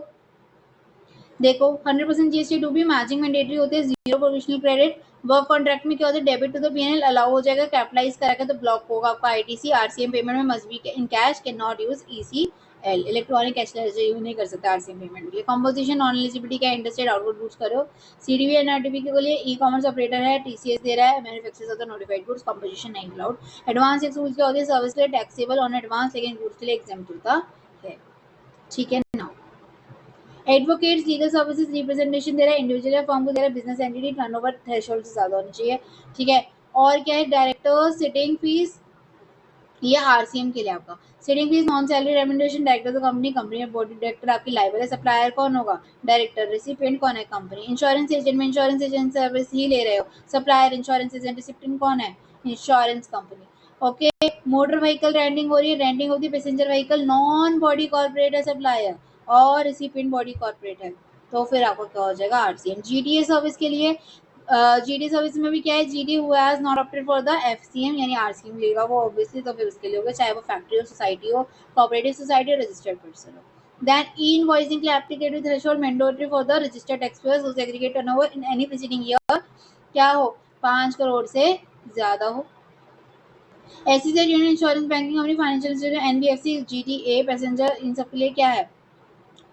देखो 100% GST to be matching mandatory होते हैं, zero provisional credit. Work contract में क्या होता है, debit to the PNL allow हो जाएगा, कैपिटलाइज करेगा तो ब्लॉक होगा आपका आईटीसी. आरसीएम पेमेंट में must be in cash, can not use ECL, electronic cash use नहीं कर सकते आरसीएम पेमेंट के लिए. कंपोजिशन नॉन एलिजिबिलिटी का इंटरस्टेट आउटपुट गुड्स करो. सीडीवी एनआरटीपी के लिए ई कॉमर्स ऑपरेटर है, टीसीएस दे रहा है, manufacturers of the notified goods, composition नहीं अलाउड. एडवांस टैक्स रूल्स क्या होते हैं, सर्विस के लिए टैक्सेबल ऑन एडवांस, लेकिन गुड्स के लिए एग्जाम्प्ट होता है. ठीक है ना. एडवोकेट्स लीगल सर्विसेज रिप्रेजेंटेशन दे रहा है, इंडिविजुअल या फर्म को दे रहा है, बिजनेस एंटिटी टर्नओवर थ्रेशोल्ड से ज्यादा होनी चाहिए. ठीक है. और क्या है, डायरेक्टर सिटिंग फीस, ये आरसीएम के लिए आपका sitting fees, non salary remuneration, director of company, company में बोर्ड डायरेक्टर आपकी लाइबल है. सप्लायर कौन होगा, डायरेक्टर. रिसिपिएंट कौन है, कंपनी. इंश्योरेंस एजेंट में इंश्योरेंस एजेंट सर्विस ही ले रहे हो, सप्लायर इंश्योरेंस एजेंट. रिसिपिएंट कौन है, insurance company. Okay. Motor vehicle renting हो रही है, रेंटिंग होती है passenger vehicle, non body corporate है सप्लायर और रिसिपिएंट बॉडी कॉर्पोरेट है, तो फिर आपका क्या हो जाएगा, आरसीएम. जीटीए सर्विस के लिए जीडी सर्विस में भी क्या है, GD who has not opted for the FCM यानी आरसीएम लेगा वो ऑब्वियसली, तो फिर उसके लिए होगा, चाहे वो फैक्ट्री हो, सोसाइटी हो, कोऑपरेटिव सोसाइटी, रजिस्टर्ड पर्सन हो. Then e-invoicing के लिए applicable threshold mandatory for the registered taxpayers whose aggregate turnover in any preceding year क्या हो, 5 करोड़ से ज्यादा हो. एससी से union insurance banking company financial institution NBFC GTA passenger इन सब के लिए क्या है,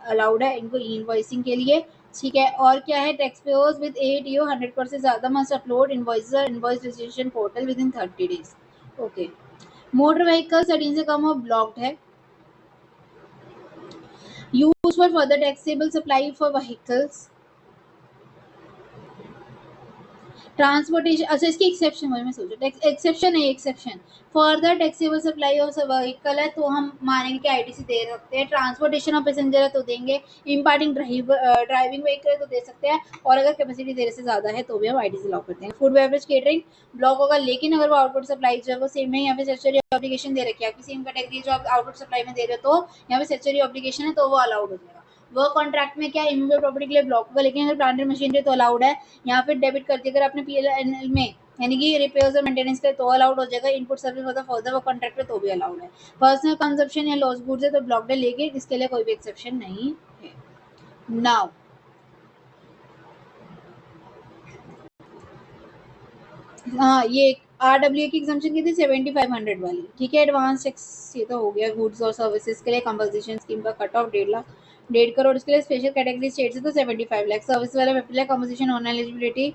अलाउड है इनको ई इनवॉइसिंग के लिए. ठीक है. और क्या है, टैक्स पेयर्स विद एटीओ 100% से ज्यादा मस्ट अपलोड इनवॉइसेस और invoice registration portal with in 30 days. Okay. Motor vehicle 13 से कम हो, ब्लॉक्ड है. Use for further taxable supply for vehicles, transportation. अच्छा इसकी एक्सेप्शन मैं सोचा एक्सेप्शन है, exception further taxable supply of vehicle है तो हम मानेंगे कि आईटीसी दे सकते हैं. ट्रांसपोर्टेशन ऑफ पैसेंजर है तो देंगे. इम्पार्टिंग ड्राइविंग व्हीकल है तो दे सकते हैं, और अगर कैपेसिटी देने से ज्यादा है तो भी हम आईटीसी लॉक करते हैं. फूड बेवरेज केटरिंग ब्लॉक होगा, लेकिन अगर वो आउटपुट सप्लाई जो है वो सेम है, यहाँ पे स्टैट्यूटरी ऑब्लिगेशन दे रखी है आपकी सेम कैटेगरी जो आप आउटपुट सप्लाई में दे रहे हो, तो यहाँ पे स्टैट्यूटरी ऑब्लिगेशन है तो वो अलाउड हो जाएगा. वर्क कॉन्ट्रैक्ट में क्या इमूवेबल प्रॉपर्टी के लिए ब्लॉक होगा, लेकिन अगर प्लांट एंड मशीनरी तो अलाउड है. यहाँ पे डेबिट करती अगर आपने पीएलएनएल में यानी कि रिपेयर्स और मेंटेनेंस के तो अलाउड हो जाएगा. इनपुट सर्विस होता है फर्दर वर्क कॉन्ट्रैक्ट पे तो भी अलाउड है. पर्सनल कंजप्शन या लॉस गुड्स है तो ब्लॉक्ड है, लेकिन इसके लिए कोई भी एक्सेप्शन नहीं है. नाउ हाँ, ये आरडब्ल्यू की एग्जाम्पशन की थी 7500 वाली. ठीक है. एडवांस टैक्स ये तो हो गया. गुड्स और सर्विसेज के लिए कंपनसेशन स्कीम का कट ऑफ 1.5 लाख 1.5 करोड़. इसके लिए स्पेशल कैटेगरी स्टेट से तो 75 लाख. सर्विस वाला 50 lakh. Compensation on eligibility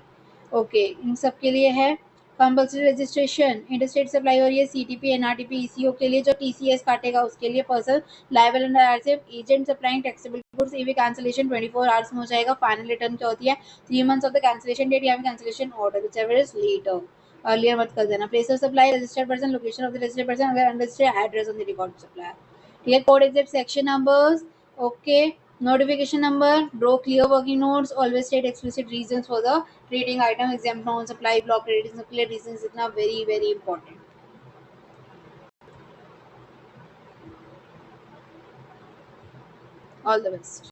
okay in सब के लिए है. कंपल्सरी रजिस्ट्रेशन इंटरस्टेट सप्लाई हो रही है, सीटीपी एनआरटीपी ईसीओ के लिए जो टीसीएस काटेगा उसके लिए person liable under RCF. Agent supplying taxable goods EV cancellation 24 hours में हो जाएगा. फाइनल रिटर्न क्या होती है, 3 months of the cancellation date या cancellation order whichever is later. Earlier मत कर देना. Place of supply registered person, location of the registered person, अगर unregistered address on the record supplier. ठीक है. Code exact section numbers okay. Notification number, draw clear working notes, always state explicit reasons for the trading item, exempt non supply, block credit, clear reasons लिखना very very important. All the best.